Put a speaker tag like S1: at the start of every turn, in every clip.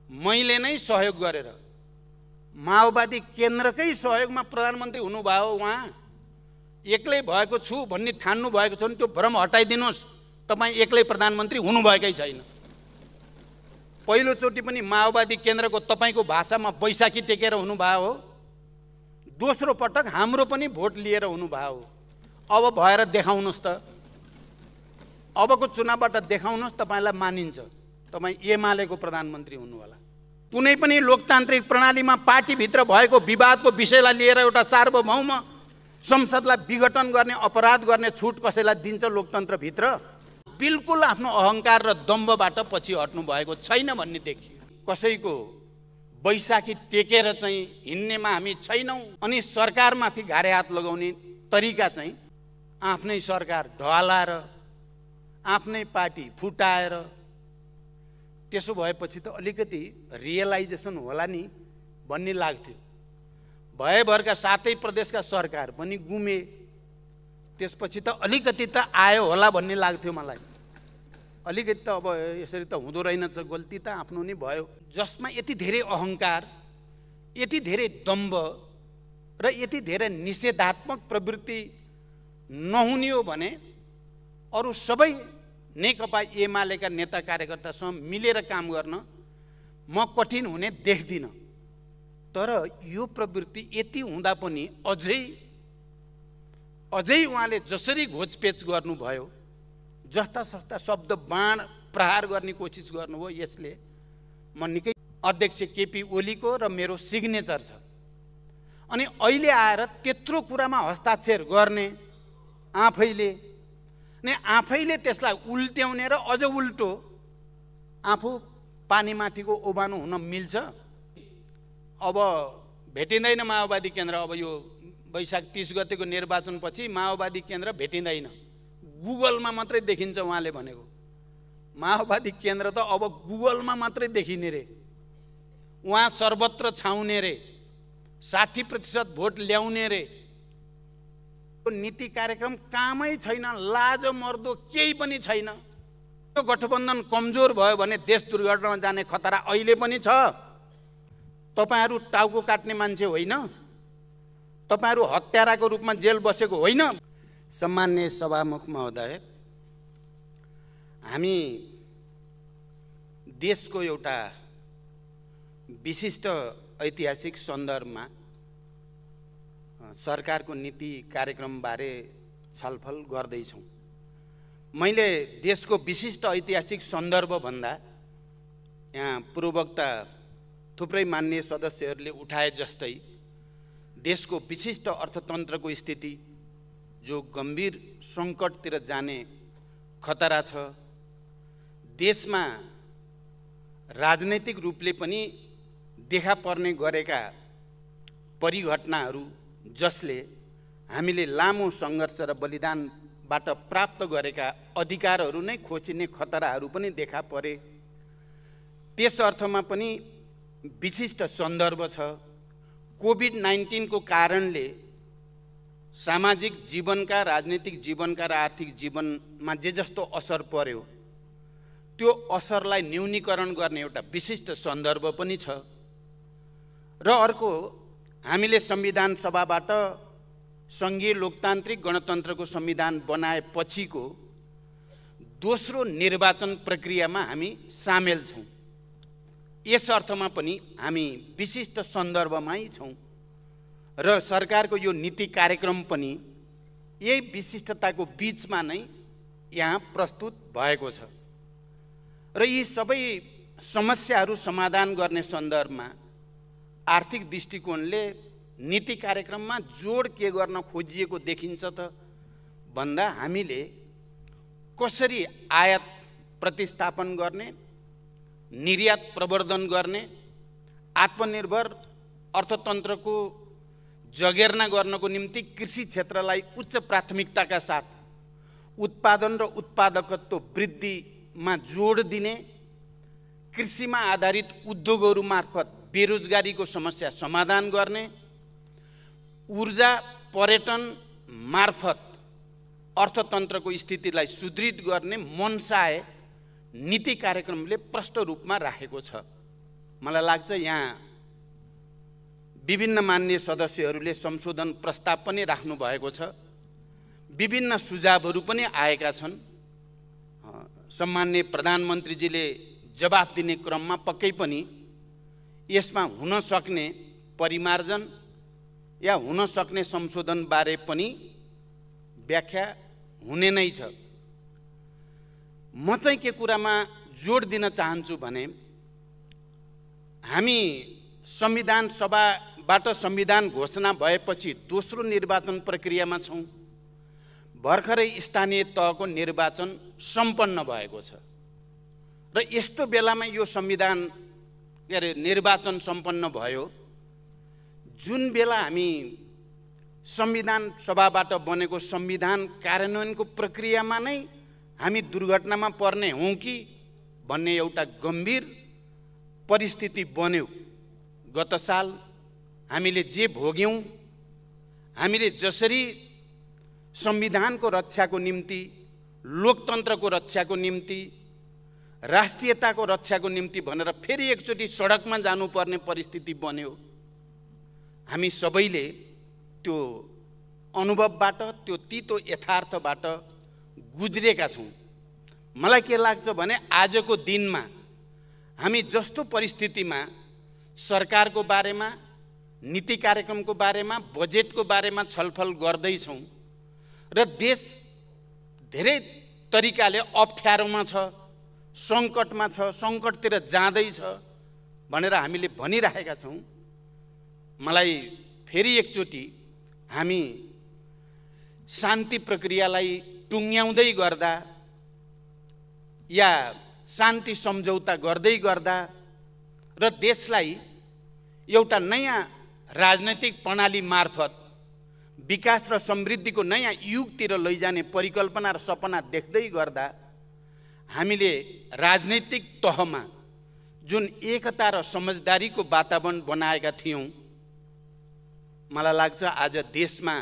S1: मैले नै सहयोग गरेर माओवादी केन्द्रकै सहयोगमा प्रधानमन्त्री हुनुभयो। उहाँ एक्लै भएको छु भन्ने ठान्नु भएको छ भने त्यो भ्रम हटाइदिनुहोस्। तपाईँ एक्लै प्रधानमन्त्री हुनुभएकै छैन। पहिलोचोटि पनि माओवादी केन्द्रको तपाईँको भाषामा बैशाखी टेकेर हुनुभयो हो। दोस्रो पटक हाम्रो पनि भोट लिएर हुनुभयो हो। अब भएर देखाउनुहोस् त। अबको चुनावबाट देखाउनुहोस्, तपाईँलाई मानिन्छ। तपाईँ एमालेको प्रधानमन्त्री हुनु होला। कुनै पनि लोकतान्त्रिक प्रणालीमा पार्टीभित्र भएको विवादको विषयलाई लिएर एउटा सार्वभौम संसदलाई विघटन गर्ने, अपराध गर्ने छुट कसैलाई दिन्छ लोकतन्त्रभित्र? बिल्कुल आफ्नो अहङ्कार र दम्भबाट पछि हट्नु भएको छैन भन्ने देखियो। कसैको बैशाखी टेकेर चाहिँ हिँड्नेमा हामी छैनौँ। अनि सरकारमाथि घारे हात लगाउने तरिका चाहिँ आफ्नै सरकार ढलाएर, आफ्नै पार्टी फुटाएर, त्यसो भएपछि त अलिकति रियलाइजेसन होला नि भन्ने लाग्थ्यो। भएभरका 7 प्रदेशका सरकार पनि गुमे, त्यसपछि त अलिकति त आयो होला भन्ने लाग्थ्यो मलाई। अलिकति त अब यसरी त हुँदो रहेनछ, गल्ती त आफ्नो नि भयो। जसमा यति धेरै अहङ्कार, यति धेरै दम्भ र यति धेरै निषेधात्मक प्रवृत्ति नहुने हो भने अरू सबै नेकपा एमालेका नेता कार्यकर्तासँग मिलेर काम गर्न म कठिन हुने देख्दिनँ। तर यो प्रवृत्ति यति हुँदा पनि अझै उहाँले जसरी घोचपेच गर्नुभयो, जस्ता सस्ता शब्द बाण प्रहार गर्ने कोसिस गर्नुभयो, यसले म निकै अध्यक्ष केपी ओलीको र मेरो सिग्नेचर छ। अनि अहिले आएर त्यत्रो कुरामा हस्ताक्षर गर्ने आफैले त्यसलाई उल्ट्याउने र अझ उल्टो आफू पानीमाथिको ओबानो हुन मिल्छ? अब भेटिँदैन माओवादी केन्द्र। अब यो वैशाख 30 गतेको निर्वाचनपछि माओवादी केन्द्र भेटिँदैन। गुगलमा मात्रै देखिन्छ उहाँले भनेको। माओवादी केन्द्र त अब गुगलमा मात्रै देखिने रे। उहाँ सर्वत्र छाउने रे, 60% भोट ल्याउने रे। नीति कार्यक्रम कामै छैन, लाज मर्दो केही पनि छैन। यो गठबन्धन कमजोर भयो भने देश दुर्घटनामा जाने खतरा अहिले पनि छ। तपाईहरू टाउको काट्ने मान्छे होइन, तपाईहरू हत्याराको रूपमा जेल बसेको होइन। सम्माननीय सभामुख महोदय, हामी देशको एउटा विशिष्ट ऐतिहासिक सन्दर्भमा सरकारको नीति कार्यक्रमबारे छलफल गर्दैछौँ। मैले देशको विशिष्ट ऐतिहासिक सन्दर्भ भन्दा यहाँ पूर्ववक्ता थुप्रै मान्य सदस्यहरूले उठाए जस्तै देशको विशिष्ट अर्थतन्त्रको स्थिति जो गम्भीर सङ्कटतिर जाने खतरा छ, देशमा राजनैतिक रूपले पनि देखा पर्ने गरेका परिघटनाहरू जसले हामीले लामो सङ्घर्ष र बलिदानबाट प्राप्त गरेका अधिकारहरू नै खोचिने खतराहरू पनि देखा परे। त्यस अर्थमा पनि विशिष्ट सन्दर्भ छ। कोभिड-19 को कारणले सामाजिक जीवनका, राजनीतिक जीवनका र आर्थिक जीवनमा जे जस्तो असर पर्यो, त्यो असरलाई न्यूनीकरण गर्ने एउटा विशिष्ट सन्दर्भ पनि छ। र अर्को, हामीले संविधान सभाबाट सङ्घीय लोकतान्त्रिक गणतन्त्रको संविधान बनाएपछिको दोस्रो निर्वाचन प्रक्रियामा हामी सामेल छौँ। यस अर्थमा पनि हामी विशिष्ट सन्दर्भमै छौँ र सरकारको यो नीति कार्यक्रम पनि यही विशिष्टताको बीचमा नै यहाँ प्रस्तुत भएको छ। र यी सबै समस्याहरू समाधान गर्ने सन्दर्भमा आर्थिक दृष्टिकोणले नीति कार्यक्रममा जोड के गर्न खोजिएको देखिन्छ त भन्दा हामीले कसरी आयात प्रतिस्थापन गर्ने, निर्यात प्रवर्धन गर्ने, आत्मनिर्भर अर्थतन्त्रको जगेर्ना गर्नको निम्ति कृषि क्षेत्रलाई उच्च प्राथमिकताका साथ उत्पादन र उत्पादकत्व वृद्धिमा जोड दिने, कृषिमा आधारित उद्योगहरू मार्फत बेरोजगारीको समस्या समाधान गर्ने, ऊर्जा पर्यटन मार्फत अर्थतन्त्रको स्थितिलाई सुदृढ गर्ने मनसाय नीति कार्यक्रमले प्रष्ट रूपमा राखेको छ। मलाई लाग्छ यहाँ विभिन्न मान्य सदस्यहरूले संशोधन प्रस्ताव पनि राख्नु भएको छ, विभिन्न सुझावहरू पनि आएका छन्। सम्माननीय प्रधानमन्त्रीजीले जवाफ दिने क्रममा पक्कै पनि यसमा हुन सक्ने परिमार्जन या हुन सक्ने संशोधन बारे पनि व्याख्या हुने नै छ। म चाहिँ के कुरामा जोड दिन चाहन्छु भने हामी संविधान सभाबाट संविधान घोषणा भएपछि दोस्रो निर्वाचन प्रक्रियामा छौँ। भर्खरै स्थानीय तहको निर्वाचन सम्पन्न भएको छ र यस्तो बेलामा यो संविधान निर्वाचन सम्पन्न भयो, जुन बेला हामी संविधान सभाबाट बनेको संविधान कार्यान्वयनको प्रक्रियामा नै हामी दुर्घटनामा पर्ने हौँ कि भन्ने एउटा गम्भीर परिस्थिति बन्यो। गत साल हामीले जे भोग्यौँ, हामीले जसरी संविधानको रक्षाको निम्ति, लोकतन्त्रको रक्षाको निम्ति, राष्ट्रियताको रक्षाको निम्ति भनेर फेरि एकचोटि सडकमा जानुपर्ने परिस्थिति बन्यो। हामी सबैले त्यो अनुभवबाट, त्यो तीतो यथार्थबाट गुज्रेका छौँ। मलाई के लाग्छ भने आजको दिनमा हामी जस्तो परिस्थितिमा सरकारको बारेमा, नीति कार्यक्रमको बारेमा, बजेटको बारेमा छलफल गर्दैछौँ र देश धेरै तरिकाले अप्ठ्यारोमा छ, सङ्कटमा छ, सङ्कटतिर जाँदैछ भनेर हामीले भनिरहेका छौँ। मलाई फेरि एकचोटि हामी शान्ति प्रक्रियालाई टुङ्ग्याउँदै गर्दा या शान्ति सम्झौता गर्दै गर्दा र देशलाई एउटा नयाँ राजनैतिक प्रणाली मार्फत विकास र समृद्धिको नयाँ युगतिर लैजाने परिकल्पना र सपना देख्दै गर्दा हामीले राजनैतिक तहमा जुन एकता र समझदारीको वातावरण बनाएका थियौँ, मलाई लाग्छ आज देशमा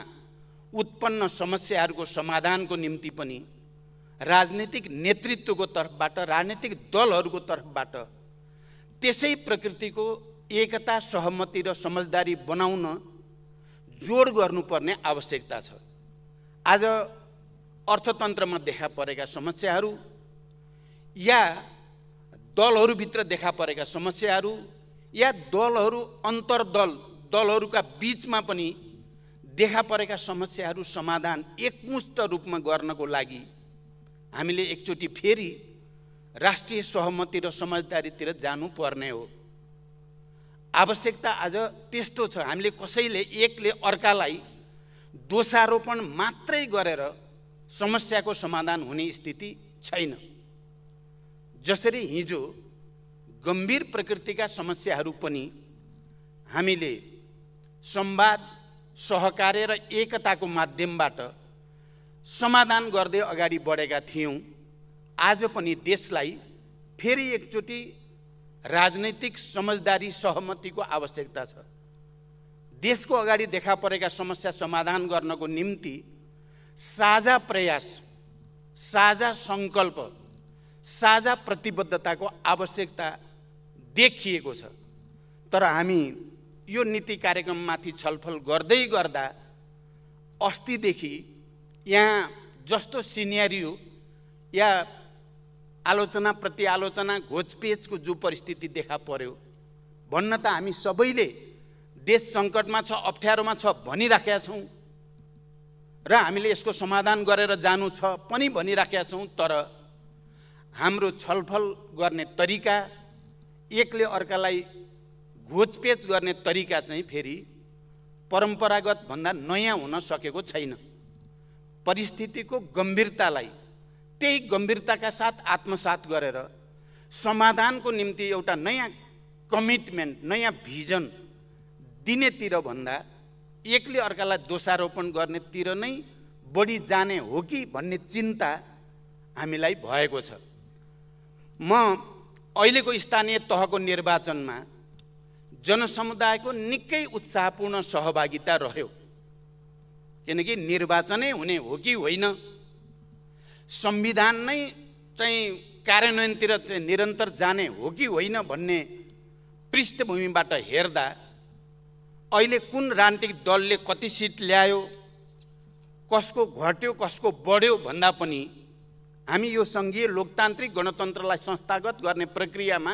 S1: उत्पन्न समस्याहरूको समाधानको निम्ति पनि राजनीतिक नेतृत्वको तर्फबाट, राजनीतिक दलहरूको तर्फबाट त्यसै प्रकृतिको एकता, सहमति र समझदारी बनाउन जोड गर्नुपर्ने आवश्यकता छ। आज अर्थतन्त्रमा देखा परेका समस्याहरू या दलहरूभित्र देखा परेका समस्याहरू या दलहरू दलहरूका बीचमा पनि देखा परेका समस्याहरू समाधान एकमुष्ट रूपमा गर्नको लागि हामीले एकचोटि फेरि राष्ट्रिय सहमति र समझदारीतिर जानुपर्ने हो। आवश्यकता आज त्यस्तो छ। हामीले कसैले एकले अर्कालाई दोषारोपण मात्रै गरेर समस्याको समाधान हुने स्थिति छैन। जसरी हिजो गम्भीर प्रकृतिका समस्याहरू पनि हामीले संवाद, सहकार्य र एकताको माध्यमबाट समाधान गर्दै अगाडि बढेका थियौँ, आज पनि देशलाई फेरि एकचोटि राजनैतिक समझदारी, सहमतिको आवश्यकता छ। देशको अगाडि देखा परेका समस्या समाधान गर्नको निम्ति साझा प्रयास, साझा सङ्कल्प, साझा प्रतिबद्धताको आवश्यकता देखिएको छ। तर हामी यो नीति कार्यक्रममाथि छलफल गर्दै गर्दा अस्तिदेखि यहाँ जस्तो सिनेरियो या आलोचना प्रतिआलोचना, घोचपेचको जो परिस्थिति देखा पर्यो, भन्न त हामी सबैले देश सङ्कटमा छ, अप्ठ्यारोमा छ भनिराखेका छौँ र हामीले यसको समाधान गरेर जानु छ पनि भनिराखेका छौँ। तर हाम्रो छलफल गर्ने तरिका, एकले अर्कालाई घोचपेच गर्ने तरिका चाहिँ फेरि परम्परागत भन्दा नयाँ हुन सकेको छैन। परिस्थितिको गम्भीरतालाई त्यही गम्भीरताका साथ आत्मसात गरेर समाधानको निम्ति एउटा नयाँ कमिटमेन्ट, नयाँ भिजन दिनेतिर भन्दा एकले अर्कालाई दोषारोपण गर्नेतिर नै बढी जाने हो कि भन्ने चिन्ता हामीलाई भएको छ। म अहिलेको स्थानीय तहको निर्वाचनमा जनसमुदायको निकै उत्साहपूर्ण सहभागिता रह्यो। किनकि निर्वाचनै हुने हो कि होइन, संविधान नै चाहिँ कार्यान्वयनतिर निरन्तर जाने हो कि होइन भन्ने पृष्ठभूमिबाट हेर्दा अहिले कुन राजनीतिक दलले कति सिट ल्यायो, कसको घट्यो कसको बढ्यो भन्दा पनि हामी यो सङ्घीय लोकतान्त्रिक गणतन्त्रलाई संस्थागत गर्ने प्रक्रियामा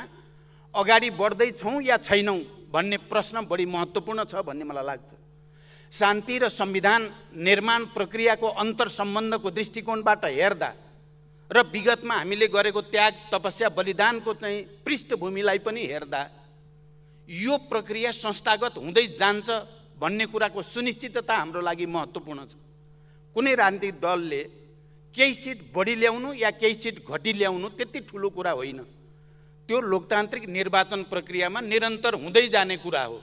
S1: अगाडि बढ्दैछौँ या छैनौँ भन्ने प्रश्न बढी महत्त्वपूर्ण छ भन्ने मलाई लाग्छ। शान्ति र संविधान निर्माण प्रक्रियाको अन्तर्सम्बन्धको दृष्टिकोणबाट हेर्दा र विगतमा हामीले गरेको त्याग तपस्या बलिदानको चाहिँ पृष्ठभूमिलाई पनि हेर्दा यो प्रक्रिया संस्थागत हुँदै जान्छ भन्ने कुराको सुनिश्चितता हाम्रो लागि महत्त्वपूर्ण छ। कुनै राजनीतिक दलले केही सिट बढी ल्याउनु या केही सिट घटी ल्याउनु त्यति ठुलो कुरा होइन, त्यो लोकतान्त्रिक निर्वाचन प्रक्रियामा निरन्तर हुँदै जाने कुरा हो।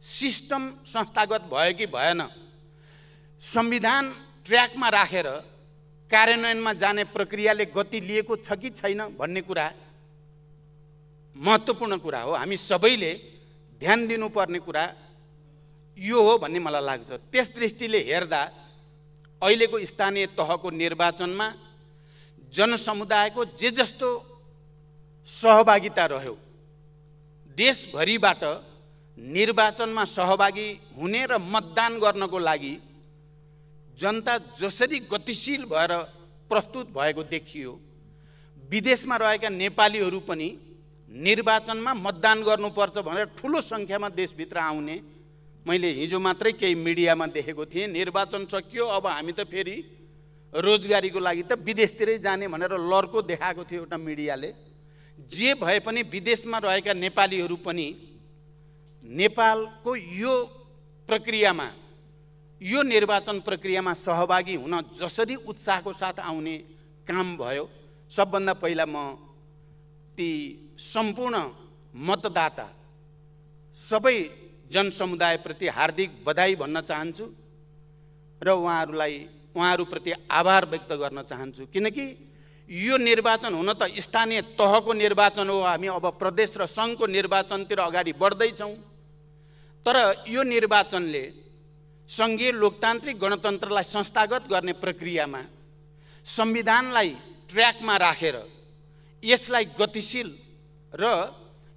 S1: सिस्टम संस्थागत भयो कि भएन, संविधान ट्र्याकमा राखेर कार्यान्वयनमा जाने प्रक्रियाले गति लिएको छ कि छैन भन्ने कुरा महत्त्वपूर्ण कुरा हो। हामी सबैले ध्यान दिनुपर्ने कुरा यो हो भन्ने मलाई लाग्छ। त्यस दृष्टिले हेर्दा अहिलेको स्थानीय तहको निर्वाचनमा जनसमुदायको जे जस्तो सहभागिता रह्यो, देशभरिबाट निर्वाचनमा सहभागी हुने र मतदान गर्नको लागि जनता जसरी गतिशील भएर प्रस्तुत भएको देखियो, विदेशमा रहेका नेपालीहरू पनि निर्वाचनमा मतदान गर्नुपर्छ भनेर ठुलो सङ्ख्यामा देशभित्र आउने मैले हिजो मात्रै केही मिडियामा देखेको थिएँ। निर्वाचन सकियो, अब हामी त फेरि रोजगारीको लागि त विदेशतिरै जाने भनेर लर्को देखाएको थियो एउटा मिडियाले। जे भए पनि विदेशमा रहेका नेपालीहरू पनि नेपालको यो प्रक्रियामा, यो निर्वाचन प्रक्रियामा सहभागी हुन जसरी उत्साहको साथ आउने काम भयो, सबभन्दा पहिला म ती सम्पूर्ण मतदाता सबै जनसमुदायप्रति हार्दिक बधाई भन्न चाहन्छु र उहाँहरूप्रति आभार व्यक्त गर्न चाहन्छु। किनकि यो निर्वाचन हुन त स्थानीय तहको निर्वाचन हो, हामी अब प्रदेश र सङ्घको निर्वाचनतिर अगाडि बढ्दैछौँ। तर यो निर्वाचनले सङ्घीय लोकतान्त्रिक गणतन्त्रलाई संस्थागत गर्ने प्रक्रियामा संविधानलाई ट्र्याकमा राखेर यसलाई गतिशील र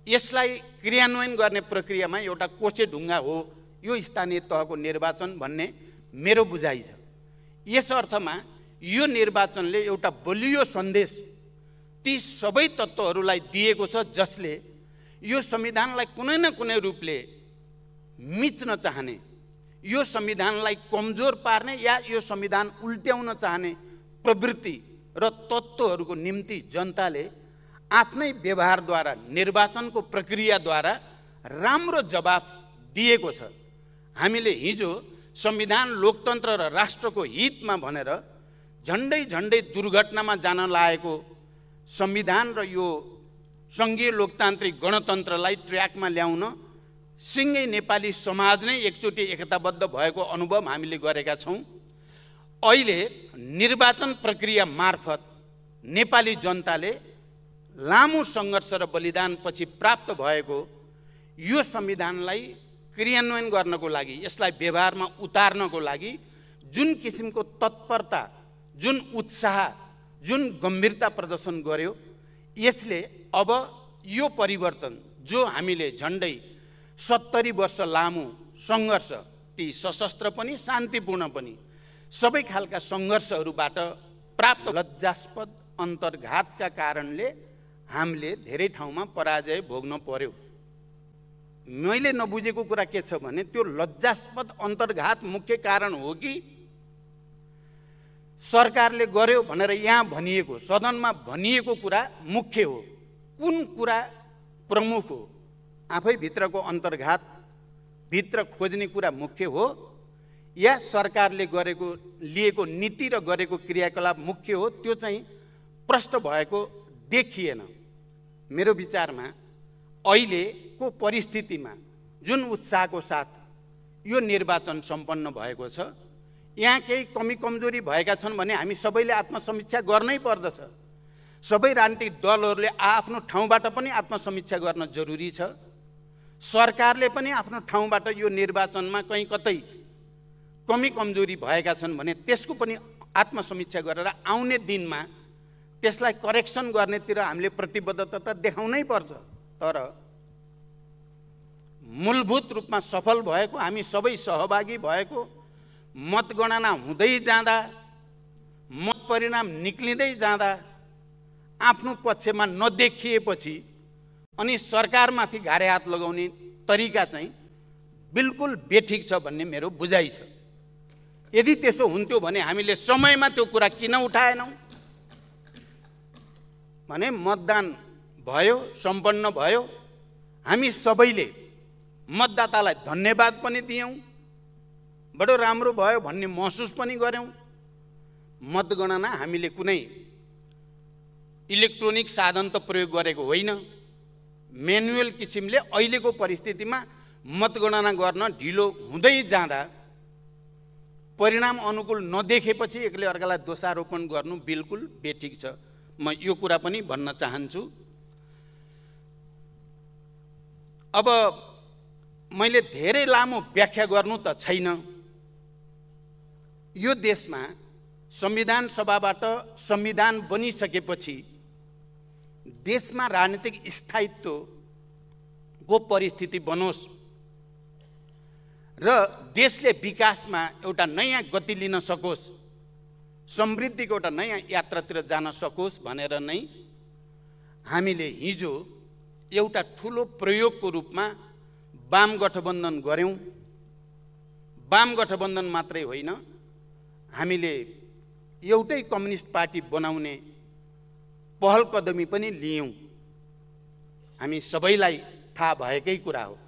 S1: यसलाई क्रियान्वयन गर्ने प्रक्रियामा एउटा कोचेढुङ्गा हो यो स्थानीय तहको निर्वाचन भन्ने मेरो बुझाइ छ। यस अर्थमा यो निर्वाचनले एउटा बलियो सन्देश ती सबै तत्त्वहरूलाई दिएको छ जसले यो संविधानलाई कुनै न कुनै रूपले मिच्न चाहने, यो संविधानलाई कमजोर पार्ने या यो संविधान उल्ट्याउन चाहने प्रवृत्ति र तत्त्वहरूको निम्ति जनताले आफ्नै व्यवहारद्वारा, निर्वाचनको प्रक्रियाद्वारा राम्रो जवाफ दिएको छ। हामीले हिजो संविधान लोकतन्त्र र राष्ट्रको हितमा भनेर झन्डै झन्डै दुर्घटनामा जान लागेको संविधान र यो सङ्घीय लोकतान्त्रिक गणतन्त्रलाई ट्र्याकमा ल्याउन सिङ्गै नेपाली समाज नै एकचोटि एकताबद्ध भएको अनुभव हामीले गरेका छौँ। अहिले निर्वाचन प्रक्रिया मार्फत नेपाली जनताले लामो सङ्घर्ष र बलिदानपछि प्राप्त भएको यो संविधानलाई क्रियान्वयन गर्नको लागि, यसलाई व्यवहारमा उतार्नको लागि जुन किसिमको तत्परता, जुन उत्साह, जुन गम्भीरता प्रदर्शन गर्यो, यसले अब यो परिवर्तन जो हामीले झन्डै 70 वर्ष लामो सङ्घर्ष, ती सशस्त्र पनि शान्तिपूर्ण पनि सबै खालका सङ्घर्षहरूबाट प्राप्त लज्जास्पद अन्तर्घातका कारणले हामीले धेरै ठाउँमा पराजय भोग्न पर्यो। मैले नबुझेको कुरा के छ भने त्यो लज्जास्पद अन्तर्घात मुख्य कारण हो कि सरकारले गर्यो भनेर यहाँ भनिएको, सदनमा भनिएको कुरा मुख्य हो, कुन कुरा प्रमुख हो, आफै भित्रको अन्तर्घात भित्र खोज्ने कुरा मुख्य हो या सरकारले गरेको लिएको नीति र गरेको क्रियाकलाप मुख्य हो, त्यो चाहिँ प्रष्ट भएको देखिएन। मेरो विचारमा अहिलेको परिस्थितिमा जुन उत्साहको साथ यो निर्वाचन सम्पन्न भएको छ, यहाँ केही कमी कमजोरी भएका छन् भने हामी सबैले आत्मसमीक्षा गर्नै पर्दछ। सबै राजनीतिक दलहरूले आफ्नो ठाउँबाट पनि आत्मसमीक्षा गर्न जरुरी छ। सरकारले पनि आफ्नो ठाउँबाट यो निर्वाचनमा कहीँ कतै कमी कमजोरी भएका छन् भने त्यसको पनि आत्मसमीक्षा गरेर आउने दिनमा त्यसलाई करेक्सन गर्नेतिर हामीले प्रतिबद्धता देखाउनै पर्छ। तर मूलभूत रूपमा सफल भएको, हामी सबै सहभागी भएको, मतगणना हुँदै जाँदा, मत परिणाम निक्लिँदै जाँदा आफ्नो पक्षमा नदेखिएपछि अनि सरकारमाथि घारे हात लगाउने तरिका चाहिँ बिल्कुल बेठिक छ भन्ने मेरो बुझाइ छ। यदि त्यसो हुन्थ्यो भने हामीले समयमा त्यो कुरा किन उठाएनौँ भने मतदान भयो, सम्पन्न भयो, हामी सबैले मतदातालाई धन्यवाद पनि दियौँ, बडो राम्रो भयो भन्ने महसुस पनि गऱ्यौँ। मतगणना हामीले कुनै इलेक्ट्रोनिक साधन त प्रयोग गरेको होइन, म्यानुअल किसिमले अहिलेको परिस्थितिमा मतगणना गर्न ढिलो हुँदै जाँदा परिणाम अनुकूल नदेखेपछि एकले अर्कालाई दोषारोपण गर्नु बिल्कुल बेठिक छ। म यो कुरा पनि भन्न चाहन्छु। अब मैले धेरै लामो व्याख्या गर्नु त छैन। यो देशमा संविधान सभाबाट संविधान बनिसकेपछि देशमा राजनीतिक स्थायित्वको परिस्थिति बनोस् र देशले विकासमा एउटा नयाँ गति लिन सकोस्, समृद्धिको एउटा नयाँ यात्रातिर जान सकोस् भनेर नै हामीले हिजो एउटा ठुलो प्रयोगको रूपमा वाम गठबन्धन गऱ्यौँ। वाम गठबन्धन मात्रै होइन, हामीले एउटै कम्युनिस्ट पार्टी बनाउने पहल कदमी पनि लियौँ। हामी सबैलाई थाहा भएकै कुरा हो।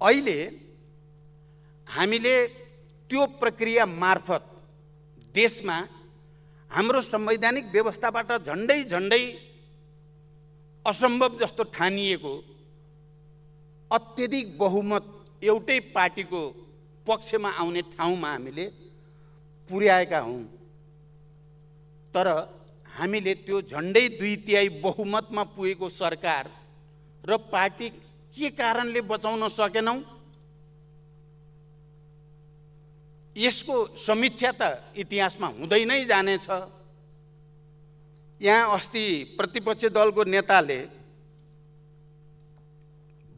S1: अहिले हामीले त्यो प्रक्रिया मार्फत देशमा हाम्रो संवैधानिक व्यवस्थाबाट झन्डै झन्डै असम्भव जस्तो ठानिएको अत्यधिक बहुमत एउटै पार्टीको पक्षमा आउने ठाउँमा हामीले पुर्याएका हौँ। तर हामीले त्यो झन्डै 2/3 बहुमतमा पुगेको सरकार र पार्टी के कारणले बचाउन सकेनौँ, यसको समीक्षा त इतिहासमा हुँदै नै जानेछ। यहाँ अस्ति प्रतिपक्ष दलको नेताले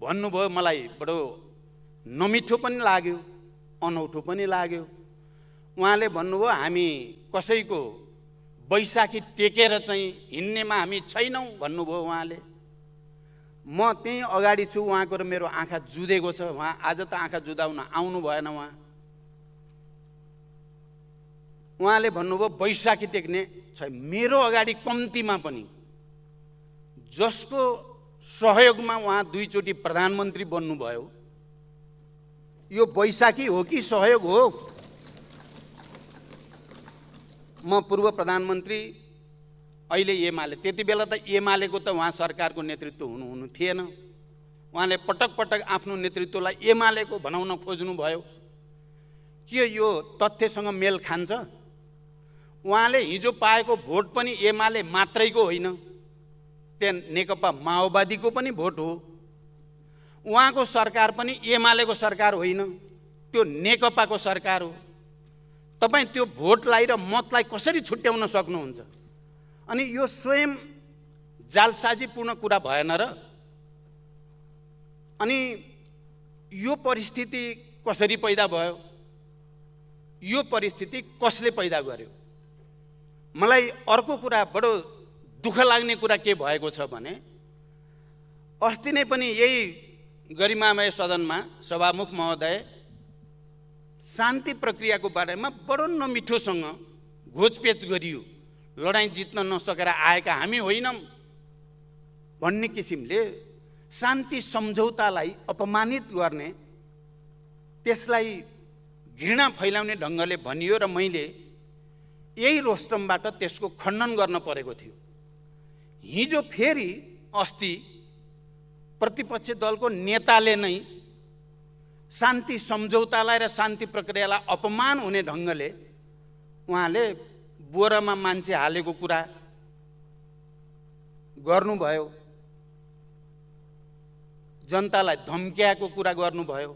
S1: भन्नुभयो, मलाई बडो नमिठो पनि लाग्यो, अनौठो पनि लाग्यो। उहाँले भन्नुभयो, हामी कसैको बैशाखी टेकेर चाहिँ हिँड्नेमा हामी छैनौँ भन्नुभयो उहाँले। म त्यहीँ अगाडि छु, उहाँको र मेरो आँखा जुधेको छ। उहाँ आज त आँखा जुधाउन आउनु भएन। उहाँले भन्नुभयो बैशाखी टेक्ने छ। मेरो अगाडि कम्तीमा पनि जसको सहयोगमा उहाँ 2 चोटि प्रधानमन्त्री बन्नुभयो, यो बैशाखी हो कि सहयोग हो? म पूर्व प्रधानमन्त्री, अहिले एमाले, त्यति बेला त एमालेको त उहाँ सरकारको नेतृत्व हुनु थिएन। उहाँले पटक पटक आफ्नो नेतृत्वलाई एमालेको बनाउन खोज्नुभयो। के यो तथ्यसँग मेल खान्छ? उहाँले हिजो पाएको भोट पनि एमाले मात्रैको होइन, त्यहाँ नेकपा माओवादीको पनि भोट हो। उहाँको सरकार पनि एमालेको सरकार होइन, त्यो नेकपाको सरकार हो। तपाईँ त्यो भोटलाई र मतलाई कसरी छुट्याउन सक्नुहुन्छ? अनि यो स्वयं जालसाजीपूर्ण कुरा भएन र? अनि यो परिस्थिति कसरी पैदा भयो? यो परिस्थिति कसले पैदा गर्यो? मलाई अर्को कुरा, बडो दुःख लाग्ने कुरा के भएको छ भने, अस्ति नै पनि यही गरिमामय सदनमा सभामुख महोदय शान्ति प्रक्रियाको बारेमा बडो नमिठोसँग घोचपेच गरियो। लडाईँ जित्न नसकेर आएका हामी होइनौँ भन्ने किसिमले शान्ति सम्झौतालाई अपमानित गर्ने, त्यसलाई घृणा फैलाउने ढङ्गले भनियो र मैले यही रोस्टमबाट त्यसको खण्डन गर्न परेको थियो। हिजो फेरि अस्ति प्रतिपक्ष दलको नेताले नै शान्ति सम्झौतालाई र शान्ति प्रक्रियालाई अपमान हुने ढङ्गले उहाँले बोरामा मान्छे हालेको कुरा गर्नुभयो, जनतालाई धम्क्याएको कुरा गर्नुभयो।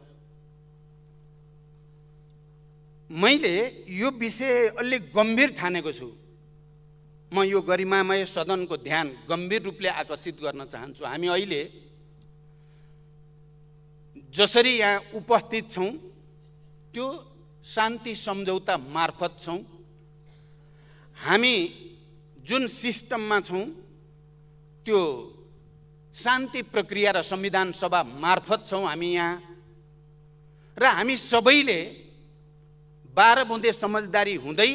S1: मैले यो विषय अलि गम्भीर ठानेको छु। म यो गरिमामय सदनको ध्यान गम्भीर रूपले आकर्षित गर्न चाहन्छु। हामी अहिले जसरी यहाँ उपस्थित छौँ त्यो शान्ति सम्झौता मार्फत छौँ। हामी जुन सिस्टममा छौँ त्यो शान्ति प्रक्रिया र संविधान सभा मार्फत छौँ हामी यहाँ। र हामी सबैले 12 बुँदे समझदारी हुँदै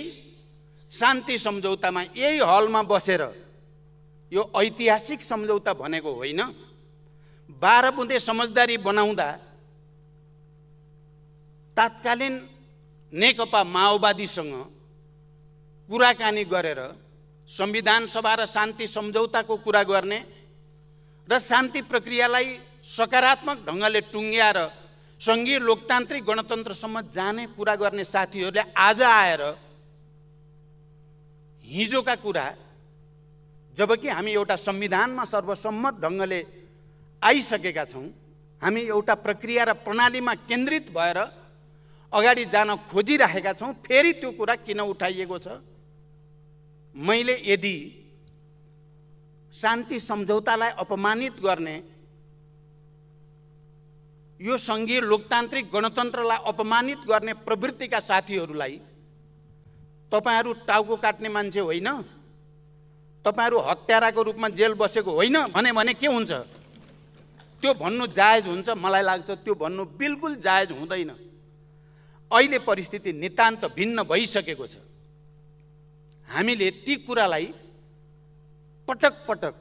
S1: शान्ति सम्झौतामा यही हलमा बसेर, यो ऐतिहासिक सम्झौता भनेको होइन, 12 बुँदे समझदारी बनाउँदा तात्कालीन नेकपा माओवादीसँग कुराकानी गरेर संविधान सभा र शान्ति सम्झौताको कुरा गर्ने र शान्ति प्रक्रियालाई सकारात्मक ढङ्गले टुङ्ग्याएर सङ्घीय लोकतान्त्रिक गणतन्त्रसम्म जाने कुरा गर्ने साथीहरूले आज आएर हिजोका कुरा, जबकि हामी एउटा संविधानमा सर्वसम्मत ढङ्गले आइसकेका छौँ, हामी एउटा प्रक्रिया र प्रणालीमा केन्द्रित भएर अगाडि जान खोजिरहेका छौँ, फेरि त्यो कुरा किन उठाइएको छ? मैले यदि शान्ति सम्झौतालाई अपमानित गर्ने, यो सङ्घीय लोकतान्त्रिक गणतन्त्रलाई अपमानित गर्ने प्रवृत्तिका साथीहरूलाई, तपाईहरू टाउको काट्ने मान्छे होइन, तपाईहरू हत्याराको रूपमा जेल बसेको होइन भने के हुन्छ? त्यो भन्नु जायज हुन्छ? मलाई लाग्छ त्यो भन्नु बिल्कुल जायज हुँदैन। अहिले परिस्थिति नितान्त भिन्न भइसकेको छ। हामीले ती कुरालाई पटक पटक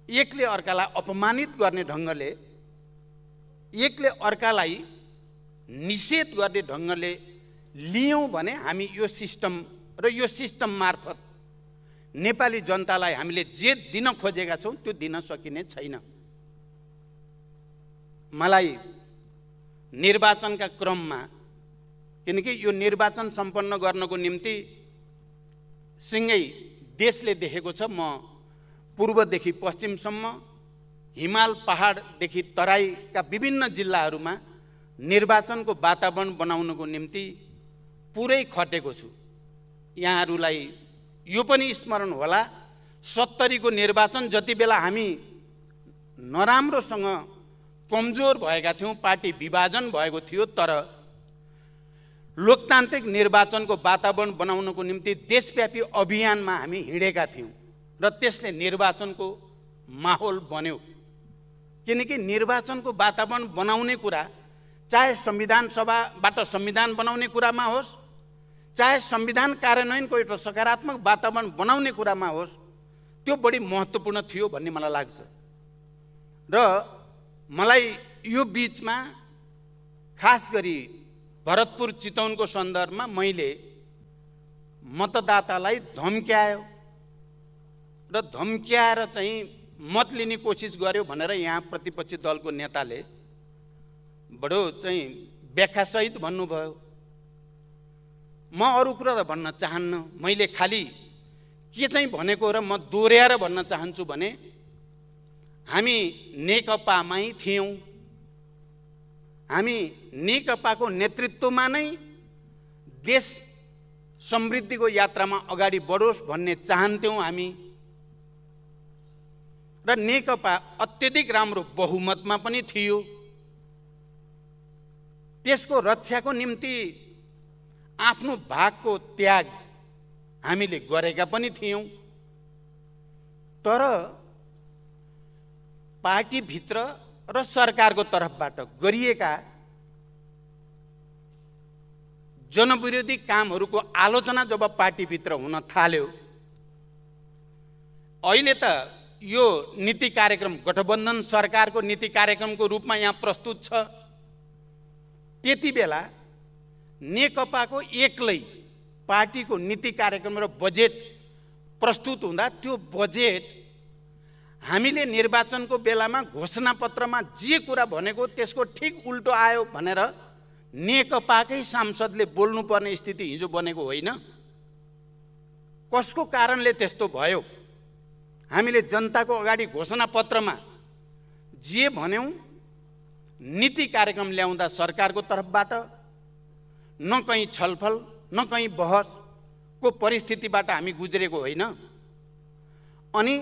S1: एकले अर्कालाई अपमानित गर्ने ढङ्गले, एकले अर्कालाई निषेध गर्ने ढङ्गले लियौँ भने हामी यो सिस्टम र यो सिस्टम मार्फत नेपाली जनतालाई हामीले जे दिन खोजेका छौँ त्यो दिन सकिने छैन। मलाई निर्वाचनका क्रममा, किनकि यो निर्वाचन सम्पन्न गर्नको निम्ति सिँगै देशले देखेको छ, म पूर्वदेखि पश्चिमसम्म, हिमाल पहाडदेखि तराईका विभिन्न जिल्लाहरूमा निर्वाचनको वातावरण बनाउनको निम्ति पुरै खटेको छु। यहाँहरूलाई यो पनि स्मरण होला, 70 को निर्वाचन जति बेला हामी नराम्रोसँग कमजोर भएका थियौँ, पार्टी विभाजन भएको थियो, तर लोकतान्त्रिक निर्वाचनको वातावरण बनाउनको निम्ति देशव्यापी अभियानमा हामी हिँडेका थियौँ र त्यसले निर्वाचनको माहौल बन्यो। किनकि निर्वाचनको वातावरण बनाउने कुरा, चाहे संविधान सभाबाट संविधान बनाउने कुरामा होस्, चाहे संविधान कार्यान्वयनको एउटा सकारात्मक वातावरण बनाउने कुरामा होस्, त्यो बढी महत्त्वपूर्ण थियो भन्ने मलाई लाग्छ। र मलाई यो बीचमा खास गरी भरतपुर चितवनको सन्दर्भमा मैले मतदातालाई धम्क्यायो र धम्क्याएर चाहिँ मत लिने कोसिस गर्यो भनेर यहाँ प्रतिपक्षी दलको नेताले बडो चाहिँ व्याख्यासहित भन्नुभयो। म अरू कुरा त भन्न चाहन्न, मैले खालि के चाहिँ भनेको र म दोहोऱ्याएर भन्न चाहन्छु भने हामी नेकपामै थियौँ, हामी नेकपाको नेतृत्वमा नै देश समृद्धिको यात्रामा अगाडि बढोस् भन्ने चाहन्थ्यौँ हामी, र नेकपा अत्यधिक राम्रो बहुमतमा पनि थियो। त्यसको रक्षाको निम्ति आफ्नो भागको त्याग हामीले गरेका पनि थियौँ, तर पार्टीभित्र र सरकारको तर्फबाट गरिएका जनविरोधी कामहरूको आलोचना जब पार्टीभित्र हुन थाल्यो, अहिले त यो नीति कार्यक्रम गठबन्धन सरकारको नीति कार्यक्रमको रूपमा यहाँ प्रस्तुत छ, त्यति बेला नेकपाको एक्लै पार्टीको नीति कार्यक्रम र बजेट प्रस्तुत हुँदा त्यो बजेट हामीले निर्वाचनको बेलामा घोषणापत्रमा जे कुरा भनेको त्यसको ठिक उल्टो आयो भनेर नेकपाकै सांसदले बोल्नुपर्ने स्थिति हिजो बनेको होइन। कसको कारणले त्यस्तो भयो? हामीले जनताको अगाडि घोषणापत्रमा जे भन्यौँ, नीति कार्यक्रम ल्याउँदा सरकारको तर्फबाट न कहीँ छलफल न कहीँ बहसको परिस्थितिबाट हामी गुज्रेको होइन। अनि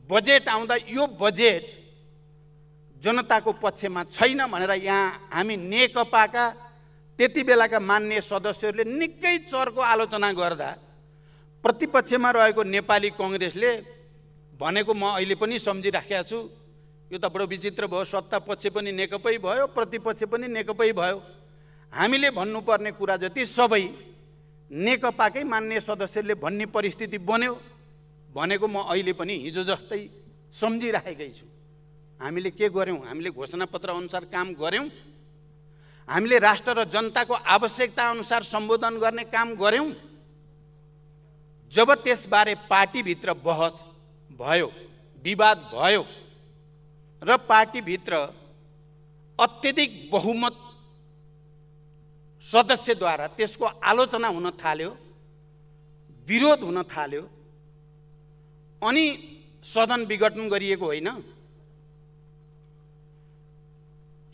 S1: बजेट आउँदा यो बजेट जनताको पक्षमा छैन भनेर यहाँ हामी नेकपाका त्यति बेलाका मान्य सदस्यहरूले निकै चर्को आलोचना गर्दा प्रतिपक्षमा रहेको नेपाली कङ्ग्रेसले भनेको म अहिले पनि सम्झिराखेको छु। यो त बडो विचित्र भयो, सत्ता पक्ष पनि नेकपै भयो, प्रतिपक्ष पनि नेकपै भयो। हामीले भन्नुपर्ने कुरा जति सबै नेकपाकै मान्य सदस्यले भन्ने परिस्थिति बन्यो भनेको म अहिले पनि हिजो जस्तै सम्झिराखेकै छु। हामीले के गर्यौँ? हामीले घोषणापत्र अनुसार काम गर्यौँ, हामीले राष्ट्र र जनताको आवश्यकता अनुसार सम्बोधन गर्ने काम गर्यौँ। जब त्यसबारे पार्टीभित्र बहस भयो, विवाद भयो र पार्टीभित्र अत्यधिक बहुमत सदस्यद्वारा त्यसको आलोचना हुन थाल्यो, विरोध हुन थाल्यो, अनि सदन विघटन गरिएको होइन।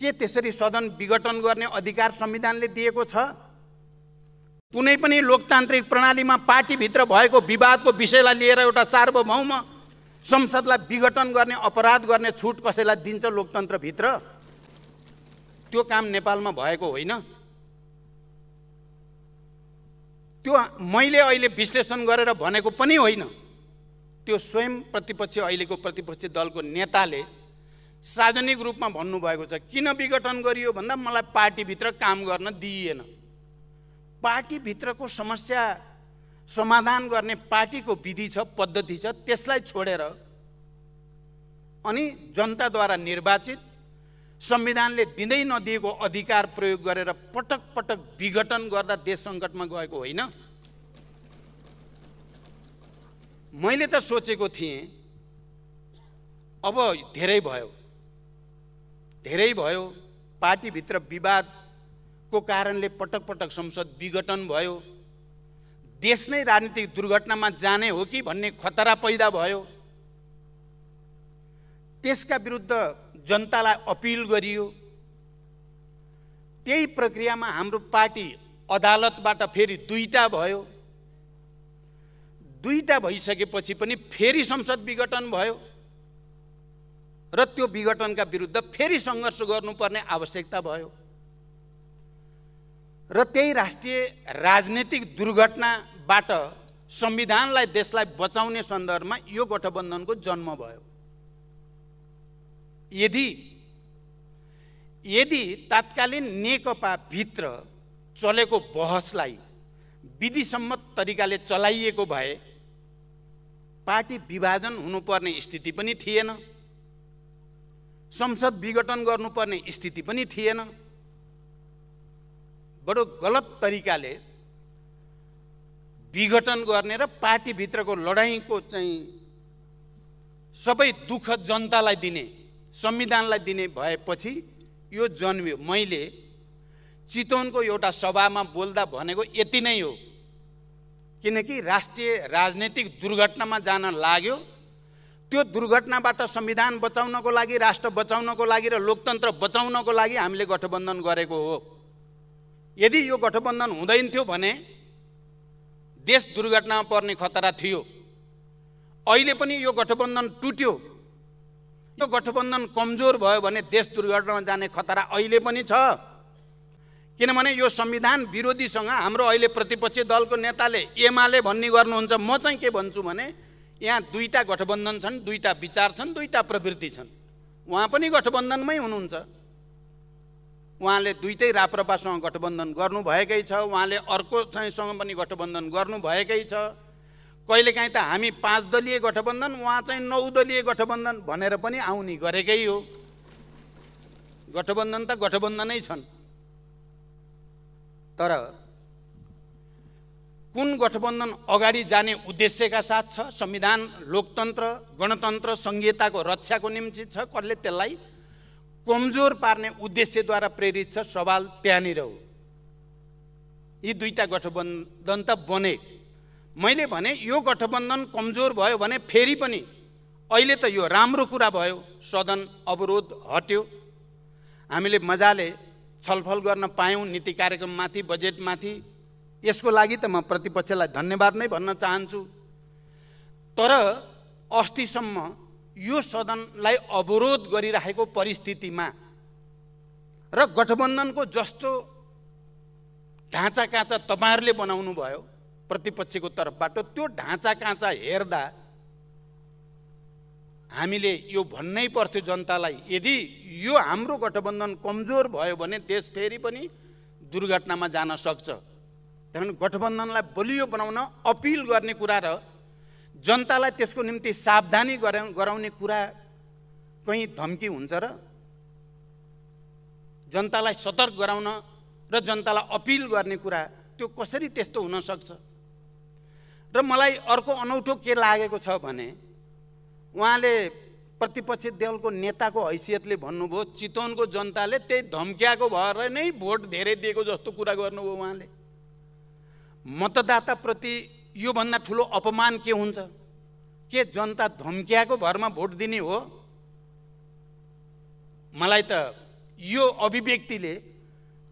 S1: के त्यसरी सदन विघटन गर्ने अधिकार संविधानले दिएको छ? कुनै पनि लोकतान्त्रिक प्रणालीमा पार्टीभित्र भएको विवादको विषयलाई लिएर एउटा सार्वभौम संसदलाई विघटन गर्ने, अपराध गर्ने छुट कसैलाई दिन्छ लोकतन्त्रभित्र? त्यो काम नेपालमा भएको होइन। त्यो मैले अहिले विश्लेषण गरेर भनेको पनि होइन। त्यो स्वयं प्रतिपक्ष, अहिलेको प्रतिपक्ष दलको नेताले सार्वजनिक रूपमा भन्नुभएको छ। किन विघटन गरियो भन्दा मलाई पार्टीभित्र काम गर्न दिइएन। पार्टीभित्रको समस्या समाधान गर्ने पार्टीको विधि छ, पद्धति छ, त्यसलाई छोडेर अनि जनताद्वारा निर्वाचित संविधानले दिँदै नदिएको अधिकार प्रयोग गरेर पटक पटक विघटन गर्दा देश सङ्कटमा गएको होइन। मैले त सोचेको थिएँ अब धेरै भयो, पार्टीभित्र विवादको कारणले पटक पटक संसद विघटन भयो, देश नै राजनीतिक दुर्घटनामा जाने हो कि भन्ने खतरा पैदा भयो। त्यसका विरुद्ध जनतालाई अपिल गरियो। त्यही प्रक्रियामा हाम्रो पार्टी अदालतबाट फेरि दुईटा भयो। दुईटा भइसकेपछि पनि फेरि संसद विघटन भयो र त्यो विघटनका विरुद्ध फेरि सङ्घर्ष गर्नुपर्ने आवश्यकता भयो। र त्यही राष्ट्रिय राजनीतिक दुर्घटनाबाट संविधानलाई, देशलाई बचाउने सन्दर्भमा यो गठबन्धनको जन्म भयो। यदि तात्कालीन नेकपा भित्र चलेको बहसलाई विधिसम्मत तरिकाले चलाइएको भए पार्टी विभाजन हुनुपर्ने स्थिति पनि थिएन, संसद विघटन गर्नुपर्ने स्थिति पनि थिएन। बडो गलत तरिकाले विघटन गर्ने र पार्टीभित्रको लडाईँको चाहिँ सबै दुःख जनतालाई दिने, संविधानलाई दिने भएपछि यो जन्मियो। मैले चितवनको एउटा सभामा बोल्दा भनेको यति नै हो, किनकि राष्ट्रिय राजनीतिक दुर्घटनामा जान लाग्यो। त्यो दुर्घटनाबाट संविधान बचाउनको लागि, राष्ट्र बचाउनको लागि र लोकतन्त्र बचाउनको लागि हामीले गठबन्धन गरेको हो। यदि यो गठबन्धन हुँदैन थियो भने देश दुर्घटनामा पर्ने खतरा थियो। अहिले पनि यो गठबन्धन टुट्यो, यो गठबन्धन कमजोर भयो भने देश दुर्घटनामा जाने खतरा अहिले पनि छ। किनभने यो संविधान विरोधीसँग हाम्रो अहिले प्रतिपक्षी दलको नेताले एमाले भन्ने गर्नुहुन्छ। म चाहिँ के भन्छु भने यहाँ दुईटा गठबन्धन छन्, दुईटा विचार छन्, दुईटा प्रवृत्ति छन्। उहाँ पनि गठबन्धनमै हुनुहुन्छ। उहाँले दुईटै राप्रपासँग गठबन्धन गर्नुभएकै छ, उहाँले अर्को चाहिँसँग पनि गठबन्धन गर्नुभएकै छ। कहिलेकाहीँ त हामी 5 दलीय गठबन्धन, उहाँ चाहिँ 9 दलीय गठबन्धन भनेर पनि आउने गरेकै हो। गठबन्धन त गठबन्धनै छन्। तर कुन गठबन्धन अगाडि जाने उद्देश्यका साथ छ, संविधान, लोकतन्त्र, गणतन्त्र, संहिताको रक्षाको निम्ति छ, कसले त्यसलाई कमजोर पार्ने उद्देश्यद्वारा प्रेरित छ, सवाल त्यहाँनिर हो। यी दुईटा गठबन्धन त बने। मैले भने यो गठबन्धन कमजोर भयो भने फेरि पनि अहिले त यो राम्रो कुरा भयो, सदन अवरोध हट्यो, हामीले मजाले छलफल गर्न पायौँ नीति कार्यक्रममाथि, बजेटमाथि। यसको लागि त म प्रतिपक्षलाई धन्यवाद नै भन्न चाहन्छु। तर अस्तिसम्म यो सदनलाई अवरोध गरिरहेको परिस्थितिमा र गठबन्धनको जस्तो ढाँचा काँचा तपाईहरुले बनाउनु भयो प्रतिपक्षको तर्फबाट, त्यो ढाँचा काँचा हेर्दा हामीले यो भन्नै पर्थ्यो जनतालाई, यदि यो हाम्रो गठबन्धन कमजोर भयो भने देश फेरि पनि दुर्घटनामा जान सक्छ। त्यसैले गठबन्धनलाई बलियो बनाउन अपिल गर्ने कुरा र जनतालाई त्यसको निम्ति सावधानी गराउने कुरा कहीं धम्की हुन्छ र? जनतालाई सतर्क गराउन र जनतालाई अपिल गर्ने कुरा त्यो कसरी त्यस्तो हुन सक्छ? र मलाई अर्को अनौठो के लागेको छ भने उहाँले प्रतिपक्षी दलको नेताको हैसियतले भन्नुभयो चितवनको जनताले त्यही धम्क्याएको भएर नै भोट धेरै दिएको जस्तो कुरा गर्नुभयो उहाँले। मतदाता प्रति यो भन्दा ठुलो अपमान के हुन्छ? के जनता धम्क्याएको भरमा भोट दिने हो? मलाई त यो अभिव्यक्तिले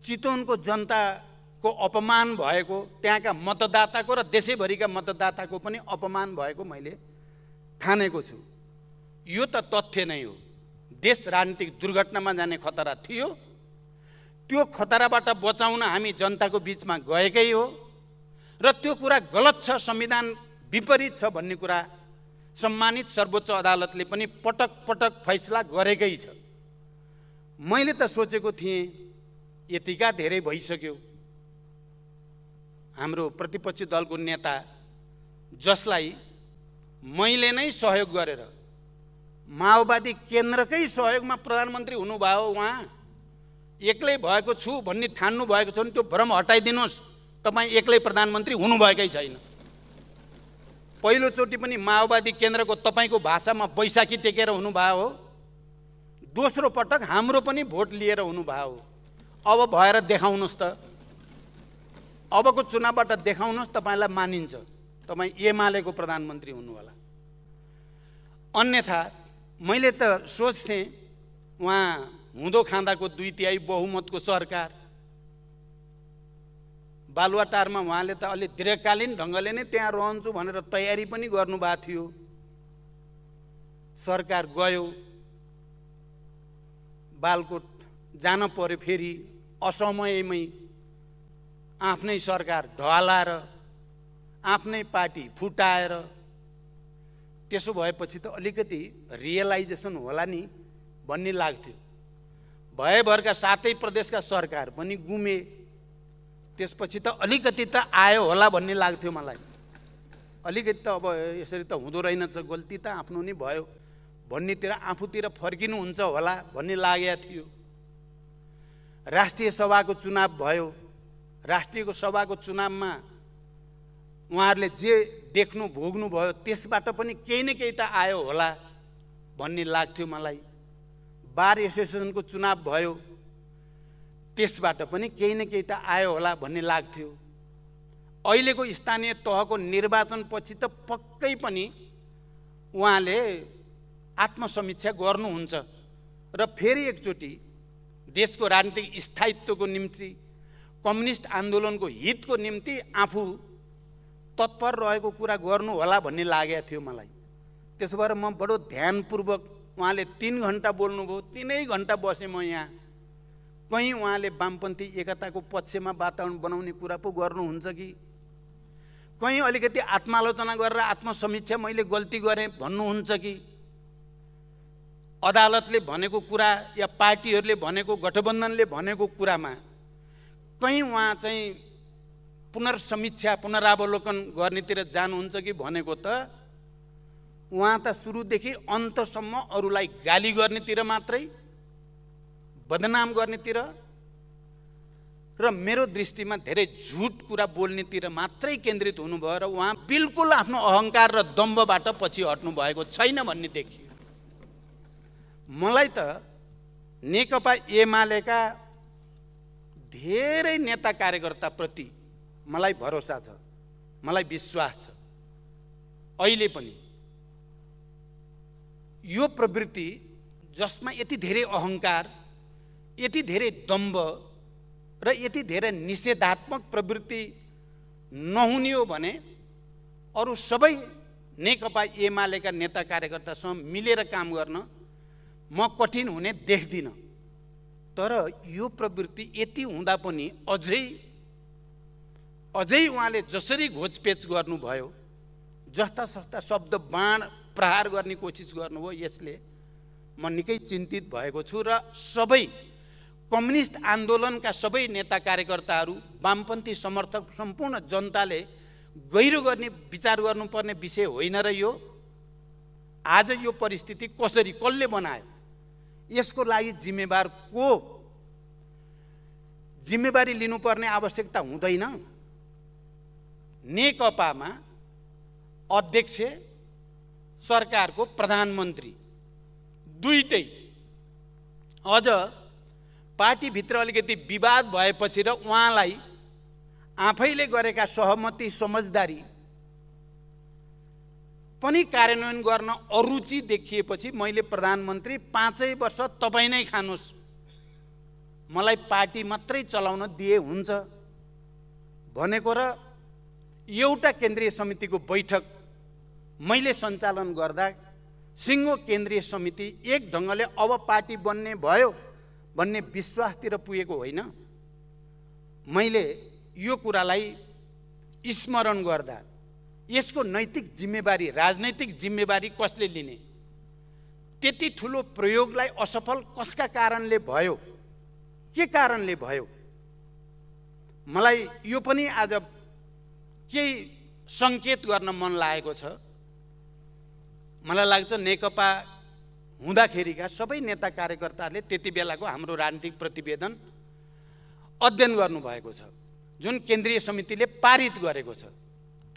S1: चितवनको जनताको अपमान भएको, त्यहाँका मतदाताको र देशैभरिका मतदाताको पनि अपमान भएको मैले ठानेको छु। यो त तथ्य नै हो। देश राजनीतिक दुर्घटनामा जाने खतरा थियो, त्यो खतराबाट बचाउन हामी जनताको बीचमा गएकै हो र त्यो कुरा गलत छ, संविधान विपरीत छ भन्ने कुरा सम्मानित सर्वोच्च अदालतले पनि पटक पटक फैसला गरेकै छ। मैले त सोचेको थिएँ यतिका धेरै भइसक्यो, हाम्रो प्रतिपक्षी दलको नेता जसलाई मैले नै सहयोग गरेर माओवादी केन्द्रकै सहयोगमा प्रधानमन्त्री हुनुभयो, उहाँ एक्लै भएको छु भन्ने ठान्नु भएको छ भने त्यो भ्रम हटाइदिनुहोस्। तपाईँ एक्लै प्रधानमन्त्री हुनुभएकै छैन। पहिलोचोटि पनि माओवादी केन्द्रको तपाईँको भाषामा बैशाखी टेकेर हुनुभयो हो, दोस्रो पटक हाम्रो पनि भोट लिएर हुनुभयो हो। अब भएर देखाउनुहोस् त, अबको चुनावबाट देखाउनुहोस्, तपाईँलाई मानिन्छ, तपाईँ एमालेको प्रधानमन्त्री हुनु होला। अन्यथा मैले त सोच्थेँ उहाँ हुँदो खाँदाको 2/3 बहुमतको सरकार, बालुवाटारमा उहाँले त अलि दीर्घकालीन ढङ्गले नै त्यहाँ रहन्छु भनेर तयारी पनि गर्नुभएको थियो। सरकार गयो, बालकोट जान पर्यो, फेरि असमयमै आफ्नै सरकार ढलाएर आफ्नै पार्टी फुटाएर, त्यसो भएपछि त अलिकति रियलाइजेसन होला नि भन्ने लाग्थ्यो। भएभरका 7 प्रदेशका सरकार पनि गुमे, त्यसपछि त अलिकति त आयो होला भन्ने लाग्थ्यो मलाई। अलिकति त अब यसरी त हुँदो रहेनछ, गल्ती त आफ्नो नि भयो भन्नेतिर आफूतिर फर्किनुहुन्छ होला भन्ने लागेको थियो। राष्ट्रिय सभाको चुनाव भयो, राष्ट्रिय सभाको चुनावमा उहाँहरूले जे देख्नु भोग्नु भयो त्यसबाट पनि केही न केही त आयो होला भन्ने लाग्थ्यो मलाई। बार एसोसिएसनको चुनाव भयो, त्यसबाट पनि केही न केही त आयो होला भन्ने लाग्थ्यो। अहिलेको स्थानीय तहको निर्वाचनपछि त पक्कै पनि उहाँले आत्मसमीक्षा गर्नुहुन्छ र फेरि एकचोटि देशको राजनीतिक स्थायित्वको निम्ति, कम्युनिस्ट आन्दोलनको हितको निम्ति आफू तत्पर रहेको कुरा गर्नु होला भन्ने लागेको थियो मलाई। त्यसो भएर म बडो ध्यानपूर्वक, उहाँले 3 घण्टा बोल्नुभयो, 3 घण्टा बसेँ म यहाँ। कहीँ उहाँले वामपन्थी एकताको पक्षमा वातावरण बनाउने कुरा पो गर्नुहुन्छ कि कहीँ अलिकति आत्मालोचना गरेर आत्मसमीक्षा मैले गल्ती गरेँ भन्नुहुन्छ कि अदालतले भनेको कुरा या पार्टीहरूले भनेको, गठबन्धनले भनेको कुरामा कहीँ उहाँ चाहिँ पुनर्समीक्षा पुनरावलोकन गर्नेतिर जानुहुन्छ कि भनेको त उहाँ त सुरुदेखि अन्तसम्म अरूलाई गाली गर्नेतिर मात्रै, बदनाम गर्नेतिर र मेरो दृष्टिमा धेरै झुट कुरा बोल्नेतिर मात्रै केन्द्रित हुनुभयो र उहाँ बिल्कुल आफ्नो अहङ्कार र दम्भबाट पछि हट्नु भएको छैन भन्ने देखियो। मलाई त नेकपा एमालेका धेरै नेता कार्यकर्ताप्रति मलाई भरोसा छ, मलाई विश्वास छ। अहिले पनि यो प्रवृत्ति जसमा यति धेरै अहङ्कार, यति धेरै दम्भ र यति धेरै निषेधात्मक प्रवृत्ति नहुने हो भने अरू सबै नेकपा एमालेका नेता कार्यकर्तासँग मिलेर काम गर्न म कठिन हुने देख्दिनँ। तर यो प्रवृत्ति यति हुँदा पनि अझै उहाँले जसरी घोचपेच गर्नुभयो, जस्ता सस्ता शब्द बाण प्रहार गर्ने कोसिस गर्नुभयो, यसले म निकै चिन्तित भएको छु। र सबै कम्युनिस्ट आन्दोलनका सबै नेता कार्यकर्ताहरू, वामपन्थी समर्थक, सम्पूर्ण जनताले गहिरो गर्ने विचार गर्नुपर्ने विषय होइन र यो आज यो परिस्थिति कसले बनायो, यसको लागि जिम्मेवार को, जिम्मेवारी लिनुपर्ने आवश्यकता हुँदैन। नेकपामा अध्यक्ष, सरकारको प्रधानमन्त्री दुईटै अझ पार्टीभित्र अलिकति विवाद भएपछि र उहाँलाई आफैले गरेका सहमति समझदारी पनि कार्यान्वयन गर्न अरुचि देखिएपछि मैले प्रधानमन्त्री 5 वर्ष तपाईँ नै खानुस्, मलाई पार्टी मात्रै चलाउन दिए हुन्छ भनेको र एउटा केन्द्रीय समितिको बैठक मैले सञ्चालन गर्दा सिङ्गो केन्द्रीय समिति एक ढङ्गले अब पार्टी बन्ने भयो भन्ने विश्वासतिर पुगेको होइन। मैले यो कुरालाई स्मरण गर्दा यसको नैतिक जिम्मेवारी, राजनैतिक जिम्मेवारी कसले लिने, त्यति ठुलो प्रयोगलाई असफल कसका कारणले भयो, के कारणले भयो, मलाई यो पनि आज केही सङ्केत गर्न मन लागेको छ। मलाई लाग्छ नेकपा हुँदाखेरिका सबै नेता कार्यकर्ताहरूले त्यति बेलाको हाम्रो राजनीतिक प्रतिवेदन अध्ययन गर्नुभएको छ, जुन केन्द्रीय समितिले पारित गरेको छ।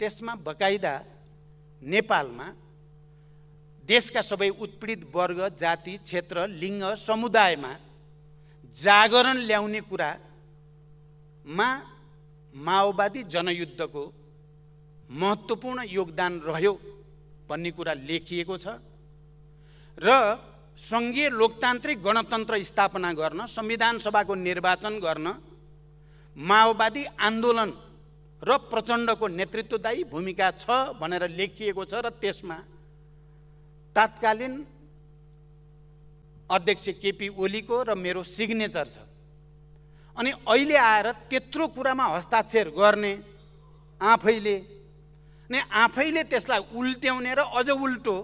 S1: त्यसमा बकाइदा नेपालमा देशका सबै उत्पीडित वर्ग, जाति, क्षेत्र, लिङ्ग, समुदायमा जागरण ल्याउने कुरामा माओवादी जनयुद्धको महत्त्वपूर्ण योगदान रह्यो भन्ने कुरा लेखिएको छ र सङ्घीय लोकतान्त्रिक गणतन्त्र स्थापना गर्न, संविधान सभाको निर्वाचन गर्न माओवादी आन्दोलन र प्रचण्डको नेतृत्वदायी भूमिका छ भनेर लेखिएको छ र त्यसमा तत्कालीन अध्यक्ष केपी ओलीको र मेरो सिग्नेचर छ। अनि अहिले आएर त्यत्रो कुरामा हस्ताक्षर गर्ने आफैले त्यसलाई उल्ट्याउने र अझ उल्टो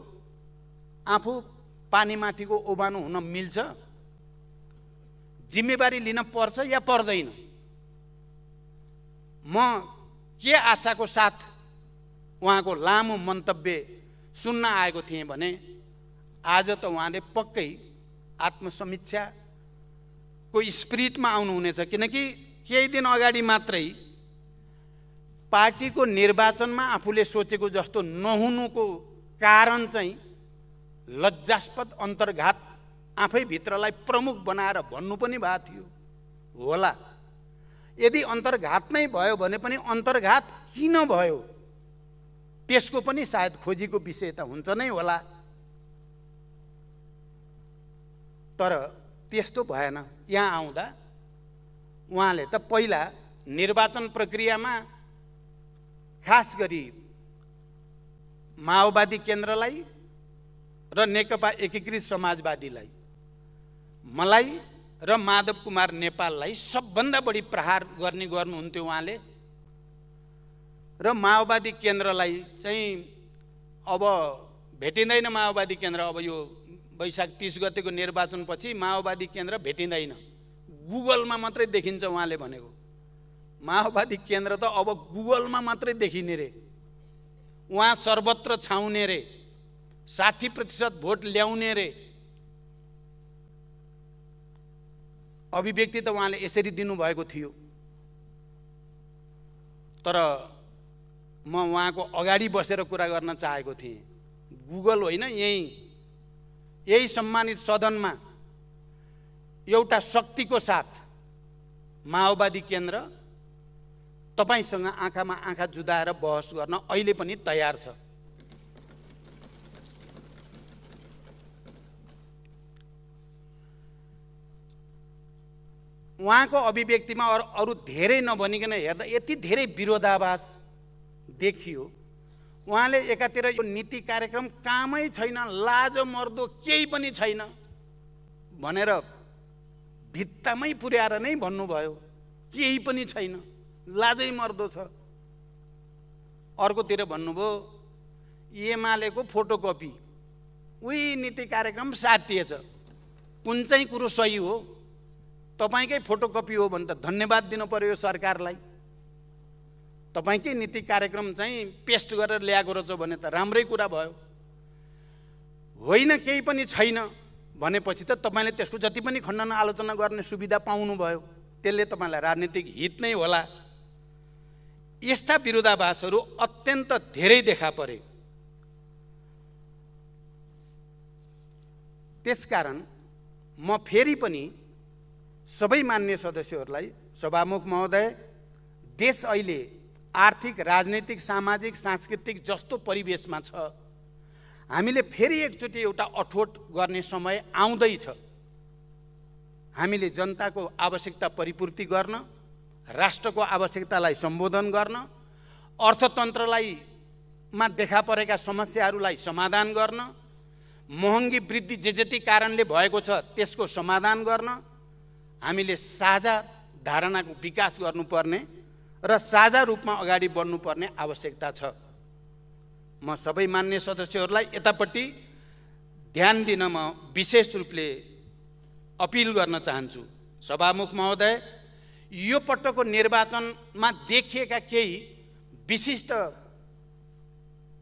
S1: आफू पानीमाथिको ओबानो हुन मिल्छ? जिम्मेवारी लिन पर्छ या पर्दैन? म के आशाको साथ उहाँको लामो मन्तव्य सुन्न आएको थिएँ भने आज त उहाँले पक्कै आत्मसमीक्षाको स्पिरिटमा आउनुहुनेछ, किनकि केही दिन अगाडि मात्रै पार्टीको निर्वाचनमा आफूले सोचेको जस्तो नहुनुको कारण चाहिँ लज्जास्पद अन्तर्घात आफै भित्रलाई प्रमुख बनाएर भन्नु पनि भएको थियो होला। यदि अन्तर्घात नै भयो भने पनि अन्तर्घात किन भयो त्यसको पनि सायद खोजीको विषय त हुन्छ नै होला। तर त्यस्तो भएन। यहाँ आउँदा उहाँले त पहिला निर्वाचन प्रक्रियामा खास गरी माओवादी केन्द्रलाई र नेकपा एकीकृत समाजवादीलाई, मलाई र माधव कुमार नेपाललाई सबभन्दा बढी प्रहार गर्नुहुन्थ्यो उहाँले। र माओवादी केन्द्रलाई चाहिँ अब भेटिँदैन। माओवादी केन्द्र अब यो वैशाख 30 गतेको निर्वाचनपछि माओवादी केन्द्र भेटिँदैन, गुगलमा मात्रै देखिन्छ उहाँले भनेको। माओवादी केन्द्र त अब गुगलमा मात्रै देखिने रे, उहाँ सर्वत्र छाउने रे, 60% भोट ल्याउने रे। अभिव्यक्ति त उहाँले यसरी दिनुभएको थियो। तर म उहाँको अगाडि बसेर कुरा गर्न चाहेको थिएँ, गुगल होइन, यही सम्मानित सदनमा एउटा शक्तिको साथ माओवादी केन्द्र तपाईसँग आँखामा आँखा जुदाएर बहस गर्न अहिले पनि तयार छ। उहाँको अभिव्यक्तिमा अरू धेरै नभनिकन हेर्दा यति धेरै विरोधाभास देखियो। उहाँले एकातिर यो नीति कार्यक्रम कामै छैन, लाज मर्दो केही पनि छैन भनेर भित्तामै पुर्याएर नै भन्नुभयो, केही पनि छैन, लाजै मर्दो छ। अर्कोतिर भन्नुभयो एमालेको फोटोकपी, उही नीति कार्यक्रम साटिएछ, कुन चाहिँ कुरो सही हो? तपाईँकै फोटोकपी हो भने त धन्यवाद दिनु पर्यो यो सरकारलाई। तपाईँकै नीति कार्यक्रम चाहिँ पेस्ट गरेर ल्याएको रहेछ भने त राम्रै कुरा भयो। होइन केही पनि छैन भनेपछि त तपाईँले त्यसको जति पनि खण्डन आलोचना गर्ने सुविधा पाउनुभयो, त्यसले तपाईँलाई राजनीतिक हित नै होला। यस्ता विरोधाभासहरू अत्यन्त धेरै देखा परे। त्यसकारण म फेरि पनि सबै मान्य सदस्यहरूलाई, सभामुख महोदय, देश अहिले आर्थिक, राजनैतिक, सामाजिक, सांस्कृतिक जस्तो परिवेशमा छ, हामीले फेरि एकचोटि एउटा अठोट गर्ने समय आउँदैछ। हामीले जनताको आवश्यकता परिपूर्ति गर्न, राष्ट्रको आवश्यकतालाई सम्बोधन गर्न, अर्थतन्त्रलाई मा देखा परेका समस्याहरूलाई समाधान गर्न, महँगी वृद्धि जे जति कारणले भएको छ त्यसको समाधान गर्न हामीले साझा धारणाको विकास गर्नुपर्ने र साझा रूपमा अगाडि बढ्नुपर्ने आवश्यकता छ। म सबै मान्य सदस्यहरूलाई यतापट्टि ध्यान दिन म विशेष रूपले अपिल गर्न चाहन्छु। सभामुख महोदय, यो पटकको निर्वाचनमा देखिएका केही विशिष्ट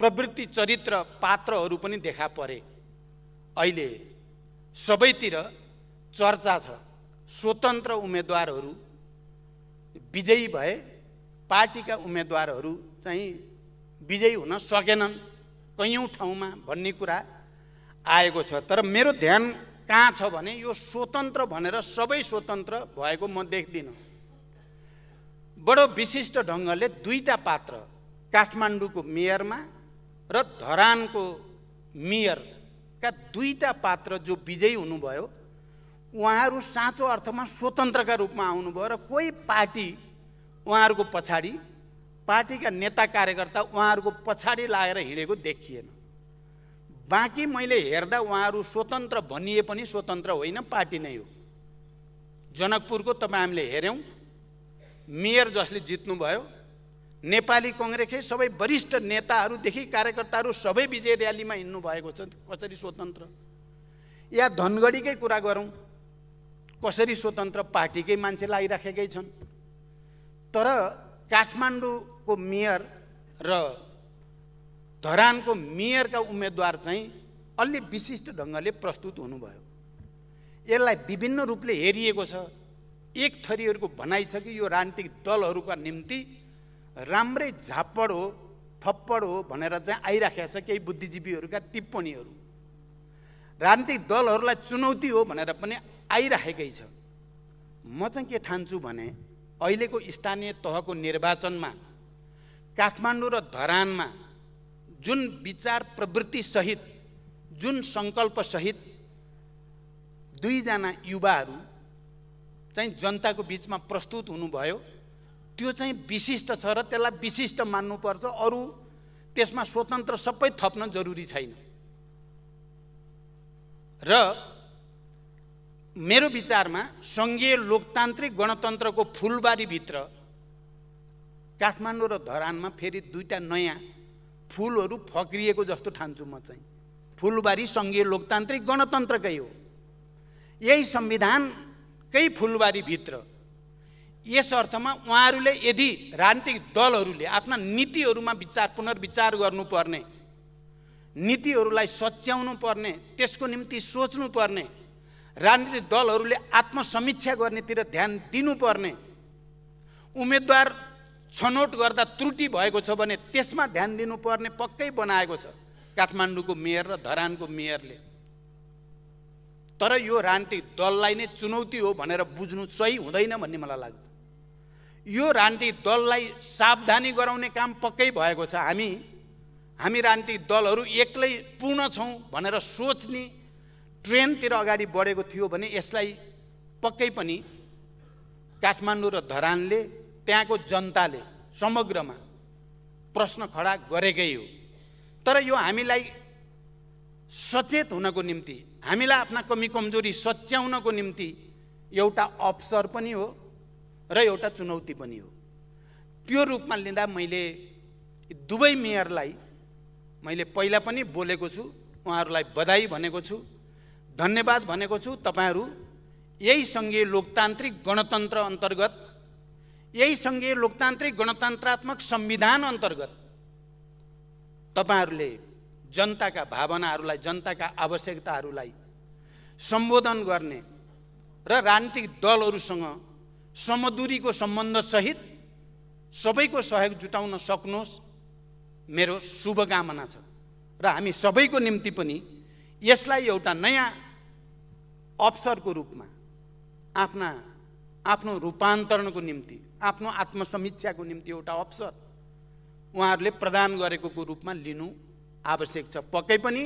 S1: प्रवृत्ति, चरित्र, पात्रहरू पनि देखा परे। अहिले सबैतिर चर्चा छ, स्वतन्त्र उम्मेदवारहरू विजयी भए, पार्टीका उम्मेदवारहरू चाहिँ विजयी हुन सकेनन् कैयौँ ठाउँमा भन्ने कुरा आएको छ। तर मेरो ध्यान कहाँ छ भने यो स्वतन्त्र भनेर सबै स्वतन्त्र भएको म देख्दिनँ। बडो विशिष्ट ढङ्गले दुईटा पात्र, काठमाडौँको मेयरमा र धरानको मेयरका दुईटा पात्र जो विजयी हुनुभयो, उहाँहरू साँचो अर्थमा स्वतन्त्रका रूपमा आउनुभयो र कोही पार्टी उहाँहरूको पछाडि, पार्टीका नेता कार्यकर्ता उहाँहरूको पछाडि लागेर हिँडेको देखिएन। बाँकी मैले हेर्दा उहाँहरू स्वतन्त्र भनिए पनि स्वतन्त्र होइन, पार्टी नै हो। जनकपुरको तपाईँ हामीले हेऱ्यौँ, मेयर जसले जित्नुभयो, नेपाली कङ्ग्रेसकै सबै वरिष्ठ नेताहरूदेखि कार्यकर्ताहरू सबै विजय र्यालीमा हिँड्नु भएको छ, कसरी स्वतन्त्र? या धनगढीकै कुरा गरौँ, कसरी स्वतन्त्र? पार्टीकै मान्छे लागिराखेकै छन्। तर काठमाडौँको मेयर र धरानको मेयरका उम्मेदवार चाहिँ अलि विशिष्ट ढङ्गले प्रस्तुत हुनुभयो। यसलाई विभिन्न रूपले हेरिएको छ। एक थरीहरूको भनाइ छ कि यो राजनीतिक दलहरूका निम्ति राम्रै झापड हो, थप्पड हो भनेर चाहिँ आइराखेको छ केही बुद्धिजीवीहरूका टिप्पणीहरू। राजनीतिक दलहरूलाई चुनौती हो भनेर पनि आइराखेकै छ। म चाहिँ के ठान्छु भने अहिलेको स्थानीय तहको निर्वाचनमा काठमाडौँ र धरानमा जुन विचार प्रवृत्ति सहित, जुन सङ्कल्प सहित दुईजना युवाहरू चाहिँ जनताको बिचमा प्रस्तुत हुनुभयो, त्यो चाहिँ विशिष्ट छ र त्यसलाई विशिष्ट मान्नुपर्छ। अरू त्यसमा स्वतन्त्र सबै थप्न जरुरी छैन। र मेरो विचारमा सङ्घीय लोकतान्त्रिक गणतन्त्रको फुलबारीभित्र काठमाडौँ र धरानमा फेरि दुईटा नयाँ फुलहरू फक्रिएको जस्तो ठान्छु म चाहिँ। फुलबारी सङ्घीय लोकतान्त्रिक गणतन्त्रकै हो। यही संविधानकै फुलबारीभित्र यस अर्थमा उहाँहरूले यदि राजनीतिक दलहरूले आफ्ना नीतिहरूमा पुनर्विचार गर्नुपर्ने, नीतिहरूलाई सच्याउनु पर्ने, त्यसको निम्ति सोच्नुपर्ने, राजनीतिक दलहरूले आत्मसमीक्षा गर्नेतिर ध्यान दिनुपर्ने, उम्मेदवार छनौट गर्दा त्रुटि भएको छ भने त्यसमा ध्यान दिनुपर्ने पक्कै बनाएको छ काठमाडौँको मेयर र धरानको मेयरले। तर यो राजनीतिक दललाई नै चुनौती हो भनेर बुझ्नु सही हुँदैन भन्ने मलाई लाग्छ। यो राजनीतिक दललाई सावधानी गराउने काम पक्कै भएको छ। हामी राजनीतिक दलहरू एक्लै पूर्ण छौँ भनेर सोच्ने ट्रेनतिर अगाडि बढेको थियो भने यसलाई पक्कै पनि काठमाडौँ र धरानले, त्यहाँको जनताले समग्रमा प्रश्न खडा गरेकै हो। तर यो हामीलाई सचेत हुनको निम्ति, हामीलाई आफ्ना कमी कमजोरी सच्याउनको निम्ति एउटा अवसर पनि हो र एउटा चुनौती पनि हो। त्यो रूपमा लिँदा मैले दुवै मेयरलाई मैले पहिला पनि बोलेको छु, उहाँहरूलाई बधाई भनेको छु, धन्यवाद भनेको छु। तपाईहरू यही सङ्घीय लोकतान्त्रिक गणतन्त्र अन्तर्गत, यही सङ्घीय लोकतान्त्रिक गणतन्त्रात्मक संविधान अन्तर्गत तपाईहरूले जनताका भावनाहरूलाई, जनताका आवश्यकताहरूलाई सम्बोधन गर्ने र राजनीतिक दलहरूसँग समदूरीको सम्बन्धसहित सबैको सहयोग जुटाउन सक्नुहोस्, मेरो शुभकामना छ। र हामी सबैको निम्ति पनि यसलाई एउटा नयाँ अवसरको रूपमा आफ्नो रूपान्तरणको निम्ति, आफ्नो आत्मसमीक्षाको निम्ति एउटा अवसर उहाँहरूले प्रदान गरेको रूपमा लिनु आवश्यक छ। पक्कै पनि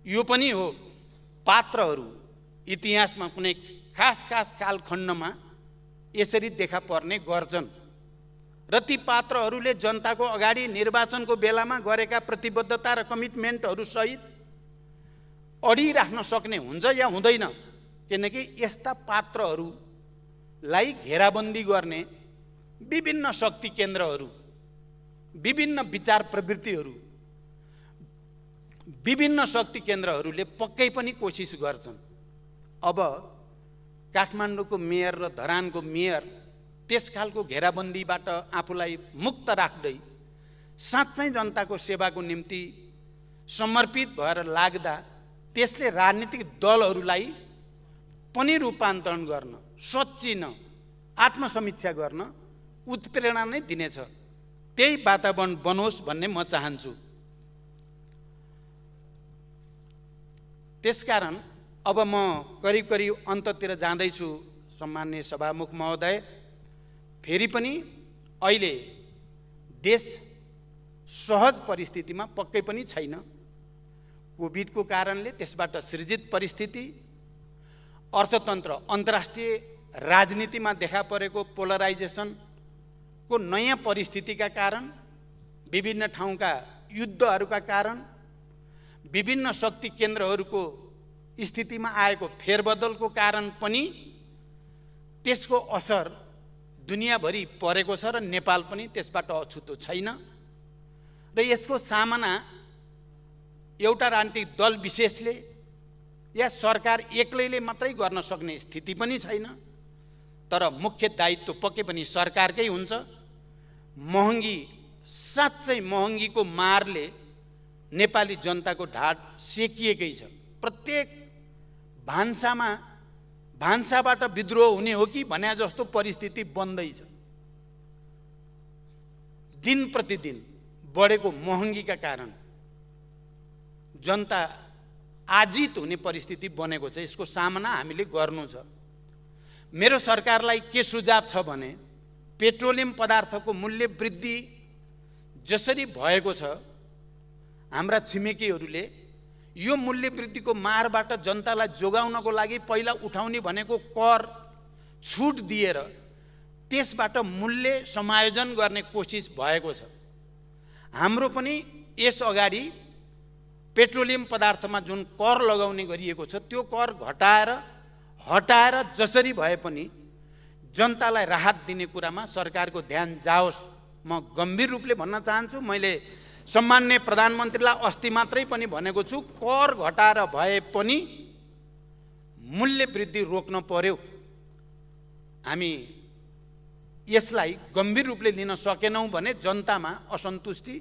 S1: यो पनि हो, पात्रहरू इतिहासमा कुनै खास कालखण्डमा यसरी देखा पर्ने गर्छन् र ती पात्रहरूले जनताको अगाडि निर्वाचनको बेलामा गरेका प्रतिबद्धता र कमिटमेन्टहरू सहित अडिराख्न सक्ने हुन्छ या हुँदैन। किनकि यस्ता पात्रहरूलाई घेराबन्दी गर्ने विभिन्न शक्ति केन्द्रहरू, विभिन्न विचार प्रवृत्तिहरू, विभिन्न शक्ति केन्द्रहरूले पक्कै पनि कोसिस गर्छन्। अब काठमाडौँको मेयर र धरानको मेयर त्यस खालको घेराबन्दीबाट आफूलाई मुक्त राख्दै साँच्चै जनताको सेवाको निम्ति समर्पित भएर लाग्दा त्यसले राजनीतिक दलहरूलाई पनि रूपान्तरण गर्न, सच्चिन, आत्मसमीक्षा गर्न उत्प्रेरणा नै दिनेछ। त्यही वातावरण बनोस् भन्ने म चाहन्छु। त्यसकारण अब म करिब अन्ततिर जाँदैछु। सम्माननीय सभामुख महोदय, फेरि पनि अहिले देश सहज परिस्थितिमा पक्कै पनि छैन। कोभिडको कारणले त्यसबाट सृजित परिस्थिति, अर्थतन्त्र, अन्तर्राष्ट्रिय राजनीतिमा देखा परेको पोलराइजेसनको नयाँ परिस्थितिका कारण, विभिन्न ठाउँका युद्धहरूका कारण, विभिन्न शक्ति केन्द्रहरूको स्थितिमा आएको फेरबदलको कारण पनि त्यसको असर दुनियाँभरि परेको छ र नेपाल पनि त्यसबाट अछुतो छैन। र यसको सामना एउटा राजनीतिक दल विशेषले या सरकार एक्लैले मात्रै गर्न सक्ने स्थिति पनि छैन। तर मुख्य दायित्व पक्कै पनि सरकारकै हुन्छ। महँगी, साँच्चै महँगीको मारले नेपाली जनताको ढाड सेकिएकै छ। प्रत्येक भान्साबाट विद्रोह हुने हो कि भने जस्तो परिस्थिति बन्दैछ। दिन प्रतिदिन बढेको महँगीका कारण जनता आजित हुने परिस्थिति बनेको छ। यसको सामना हामीले गर्नु छ। मेरो सरकारलाई के सुझाव छ भने, पेट्रोलियम पदार्थको मूल्य वृद्धि जसरी भएको छ, हाम्रा छिमेकीहरूले यो मूल्य वृद्धिको मारबाट जनतालाई जोगाउनको लागि पहिला उठाउने भनेको कर छुट दिएर त्यसबाट मूल्य समायोजन गर्ने कोसिस भएको छ। हाम्रो पनि यस अगाडि पेट्रोलियम पदार्थमा जुन कर लगाउने गरिएको छ त्यो कर हटाएर जसरी भए पनि जनतालाई राहत दिने कुरामा सरकारको ध्यान जाओस्, म गम्भीर रूपले भन्न चाहन्छु। मैले सम्माननीय प्रधानमन्त्रीलाई अस्ति मात्रै पनि भनेको छु, कर घटाएर भए पनि मूल्य वृद्धि रोक्न पर्यो। हामी यसलाई गम्भीर रूपले लिन सकेनौँ भने जनतामा असन्तुष्टि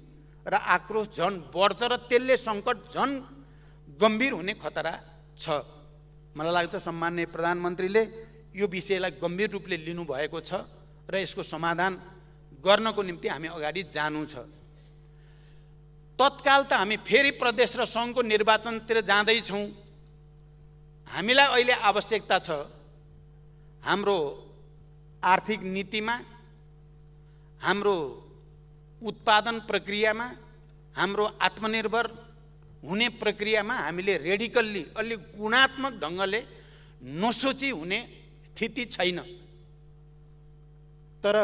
S1: र आक्रोश झन बढ्छ र त्यसले सङ्कट झन गम्भीर हुने खतरा छ। मलाई लाग्छ सम्माननीय प्रधानमन्त्रीले यो विषयलाई गम्भीर रूपले लिनुभएको छ र यसको समाधान गर्नको निम्ति हामी अगाडि जानु छ। तत्काल त हामी फेरि प्रदेश र सङ्घको निर्वाचनतिर जाँदैछौँ। हामीलाई अहिले आवश्यकता छ हाम्रो आर्थिक नीतिमा, हाम्रो उत्पादन प्रक्रियामा, हाम्रो आत्मनिर्भर हुने प्रक्रियामा हामीले रेडिकल्ली अलि गुणात्मक ढङ्गले नसोची हुने स्थिति छैन। तर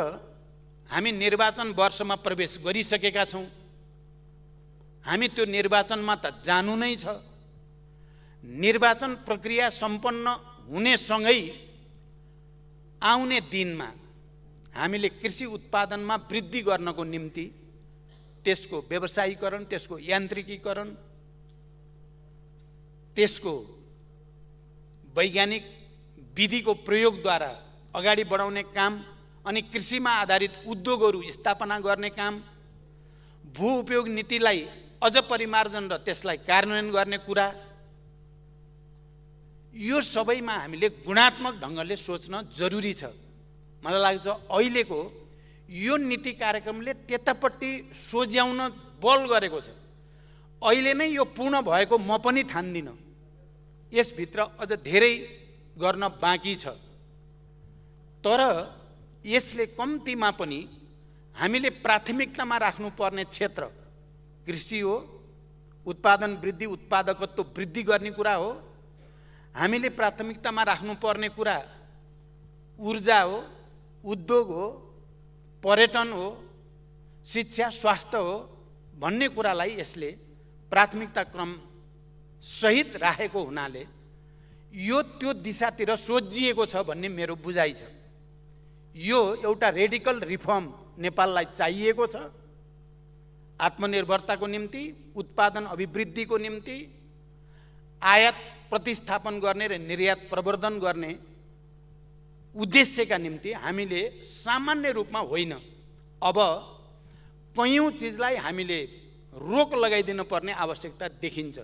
S1: हामी निर्वाचन वर्षमा प्रवेश गरिसकेका छौँ। हामी त्यो निर्वाचनमा त जानु नै छ। निर्वाचन प्रक्रिया सम्पन्न हुनेसँगै आउने दिनमा हामीले कृषि उत्पादनमा वृद्धि गर्नको निम्ति त्यसको व्यवसायीकरण, त्यसको यान्त्रिकीकरण, त्यसको वैज्ञानिक विधिको प्रयोगद्वारा अगाडि बढाउने काम अनि कृषिमा आधारित उद्योगहरू स्थापना गर्ने काम, भू उपयोग नीतिलाई अझ परिमार्जन र त्यसलाई कार्यान्वयन गर्ने कुरा, यो सबैमा हामीले गुणात्मक ढङ्गले सोच्न जरुरी छ। मलाई लाग्छ अहिलेको यो नीति कार्यक्रमले त्यतापट्टि सोझ्याउन बल गरेको छ। अहिले नै यो पूर्ण भएको म पनि ठान्दिनँ, यसभित्र अझ धेरै गर्न बाँकी छ। तर यसले कम्तीमा पनि हामीले प्राथमिकतामा राख्नुपर्ने क्षेत्र कृषि हो, उत्पादन वृद्धि, उत्पादकत्व वृद्धि गर्ने कुरा हो। हामीले प्राथमिकतामा राख्नुपर्ने कुरा ऊर्जा हो, उद्योग हो, पर्यटन हो, शिक्षा, स्वास्थ्य हो भन्ने कुरालाई यसले प्राथमिकता क्रम सहित राखेको हुनाले यो त्यो दिशातिर सोझिएको छ भन्ने मेरो बुझाइ छ। यो एउटा रेडिकल रिफर्म नेपाललाई चाहिएको छ, आत्मनिर्भरताको निम्ति, उत्पादन अभिवृद्धिको निम्ति, आयात प्रतिस्थापन गर्ने र निर्यात प्रवर्धन गर्ने उद्देश्यका निम्ति हामीले सामान्य रूपमा होइन, अब कयौं चिजलाई हामीले रोक लगाइदिन पर्ने आवश्यकता देखिन्छ।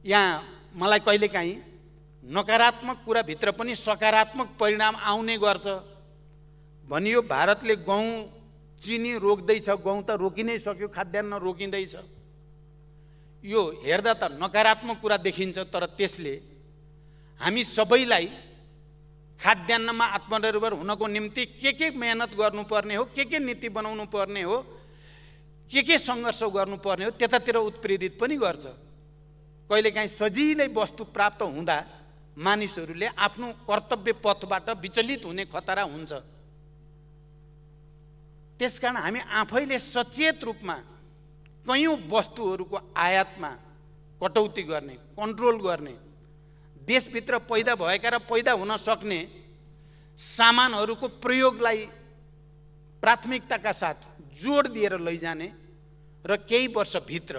S1: यहाँ मलाई कहिलेकाहीँ नकारात्मक कुराभित्र पनि सकारात्मक परिणाम आउने गर्छ भनियो। भारतले गहुँ चिनी रोक्दैछ, गहुँ त रोकि नै सक्यो, खाद्यान्न रोकिँदैछ। यो हेर्दा त नकारात्मक कुरा देखिन्छ, तर त्यसले हामी सबैलाई खाद्यान्नमा आत्मनिर्भर हुनको निम्ति के मेहनत गर्नुपर्ने हो, के नीति बनाउनु पर्ने हो, के सङ्घर्ष गर्नुपर्ने हो त्यतातिर उत्प्रेरित पनि गर्छ। कहिलेकाहीँ सजिलै वस्तु प्राप्त हुँदा मानिसहरूले आफ्नो कर्तव्य पथबाट विचलित हुने खतरा हुन्छ। त्यसकारण हामी आफैले सचेत रूपमा कयौं वस्तुहरूको आयातमा कटौती गर्ने, कन्ट्रोल गर्ने, देशभित्र पैदा भएका र पैदा हुन सक्ने सामानहरूको प्रयोगलाई प्राथमिकताका साथ जोड दिएर लैजाने र केही वर्षभित्र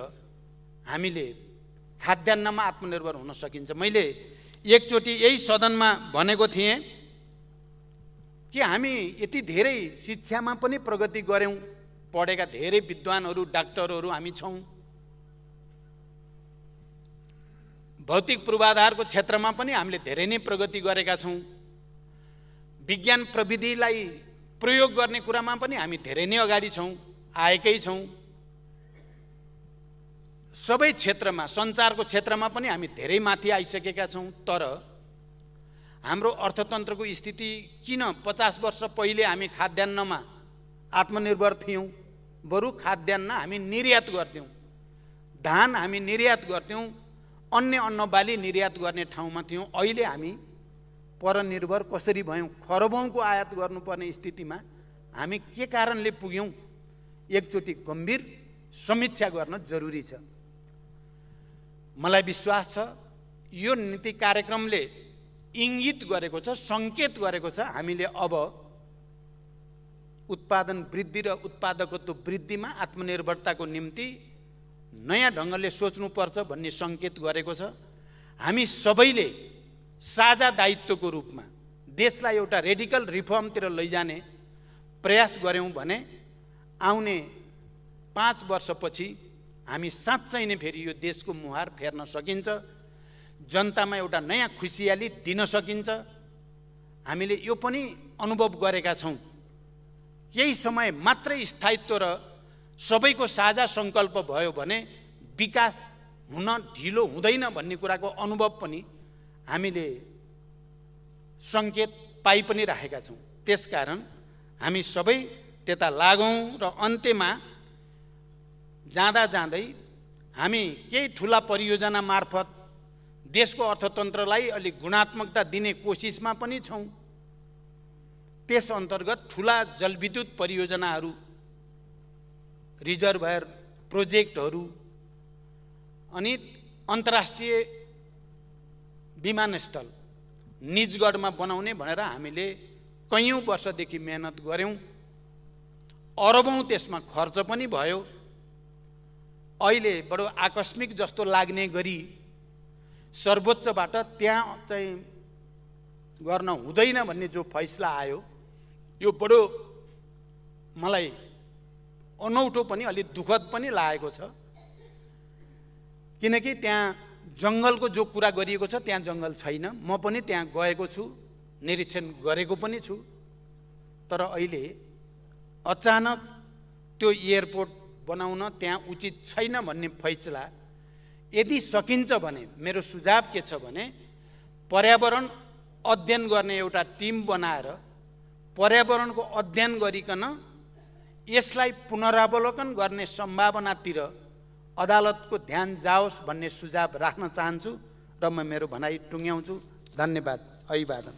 S1: हामीले खाद्यान्नमा आत्मनिर्भर हुन सकिन्छ। मैले एकचोटि यही सदनमा भनेको थिएँ कि हामी यति धेरै शिक्षामा पनि प्रगति गर्यौं, पढेका धेरै विद्वानहरू, डाक्टरहरू हामी छौं, भौतिक पूर्वाधारको क्षेत्रमा पनि हामीले धेरै नै प्रगति गरेका छौं, विज्ञान प्रविधिलाई प्रयोग गर्ने कुरामा पनि हामी धेरै नै अगाडि छौं, आएकै छौं। सबै क्षेत्रमा, सञ्चारको क्षेत्रमा पनि हामी धेरै माथि आइसकेका छौं। तर हाम्रो अर्थतन्त्रको स्थिति किन 50 वर्ष पहिले हामी खाद्यान्नमा आत्मनिर्भर थियौं, बरु खाद्यान्न हामी निर्यात गर्थ्यौं, धान हामी निर्यात गर्थ्यौं, अन्य अन्नबाली निर्यात गर्ने ठाउँमा थियौं। अहिले हामी परनिर्भर कसरी भयौं, खरबौंको आयात गर्नुपर्ने स्थितिमा हामी के कारणले पुग्यौं, एकचोटि गम्भीर समीक्षा गर्न जरुरी छ। मलाई विश्वास छ यो नीति कार्यक्रमले इङ्गित गरेको छ, संकेत गरेको छ हामीले अब उत्पादन वृद्धि र उत्पादकत्व वृद्धिमा आत्मनिर्भरताको निम्ति नयाँ ढङ्गले सोच्नुपर्छ भन्ने संकेत गरेको छ। हामी सबैले साझा दायित्वको रूपमा देशलाई एउटा रेडिकल रिफर्मतिर लैजाने प्रयास गर्यौं भने आउने 5 वर्षपछि हामी साँच्चै नै फेरि यो देशको मुहार फेर्न सकिन्छ, जनतामा एउटा नयाँ खुसियाली दिन सकिन्छ। हामीले यो पनि अनुभव गरेका छौं, केही समय मात्रै स्थायित्व र सबैको साझा सङ्कल्प भयो भने विकास हुन ढिलो हुँदैन भन्ने कुराको अनुभव पनि हामीले संकेत पाइ पनि राखेका छौं। त्यसकारण हामी सबै त्यता लागौं र अन्त्यमा जाँदा जाँदै हामी केही ठूला परियोजना मार्फत देशको अर्थतन्त्रलाई अलिक गुणात्मकता दिने कोसिसमा पनि छौं। त्यस अन्तर्गत ठूला जलविद्युत परियोजनाहरू, रिजर्भर प्रोजेक्टहरू अनि अन्तर्राष्ट्रिय विमानस्थल निजगढमा बनाउने भनेर हामीले कैयौँ वर्षदेखि मेहनत गर्यौँ। अरबौँ त्यसमा खर्च पनि भयो। अहिले बडो आकस्मिक जस्तो लाग्ने गरी सर्वोच्चबाट त्यहाँ चाहिँ गर्न हुँदैन भन्ने जो फैसला आयो, यो बडो मलाई अनौठो पनि अलि दुःखद पनि लागेको छ। किनकि त्यहाँ जङ्गलको जो कुरा गरिएको छ त्यहाँ जङ्गल छैन। म पनि त्यहाँ गएको छु, निरीक्षण गरेको पनि छु। तर अहिले अचानक त्यो एयरपोर्ट बनाउन त्यहाँ उचित छैन भन्ने फैसला यदि सकिन्छ भने मेरो सुझाव के छ भने पर्यावरण अध्ययन गर्ने एउटा टिम बनाएर पर्यावरणको अध्ययन गरिकन यसलाई पुनरावलोकन गर्ने सम्भावनातिर अदालतको ध्यान जाओस् भन्ने सुझाव राख्न चाहन्छु र म मेरो भनाइ टुङ्ग्याउँछु। धन्यवाद। अभिवादन।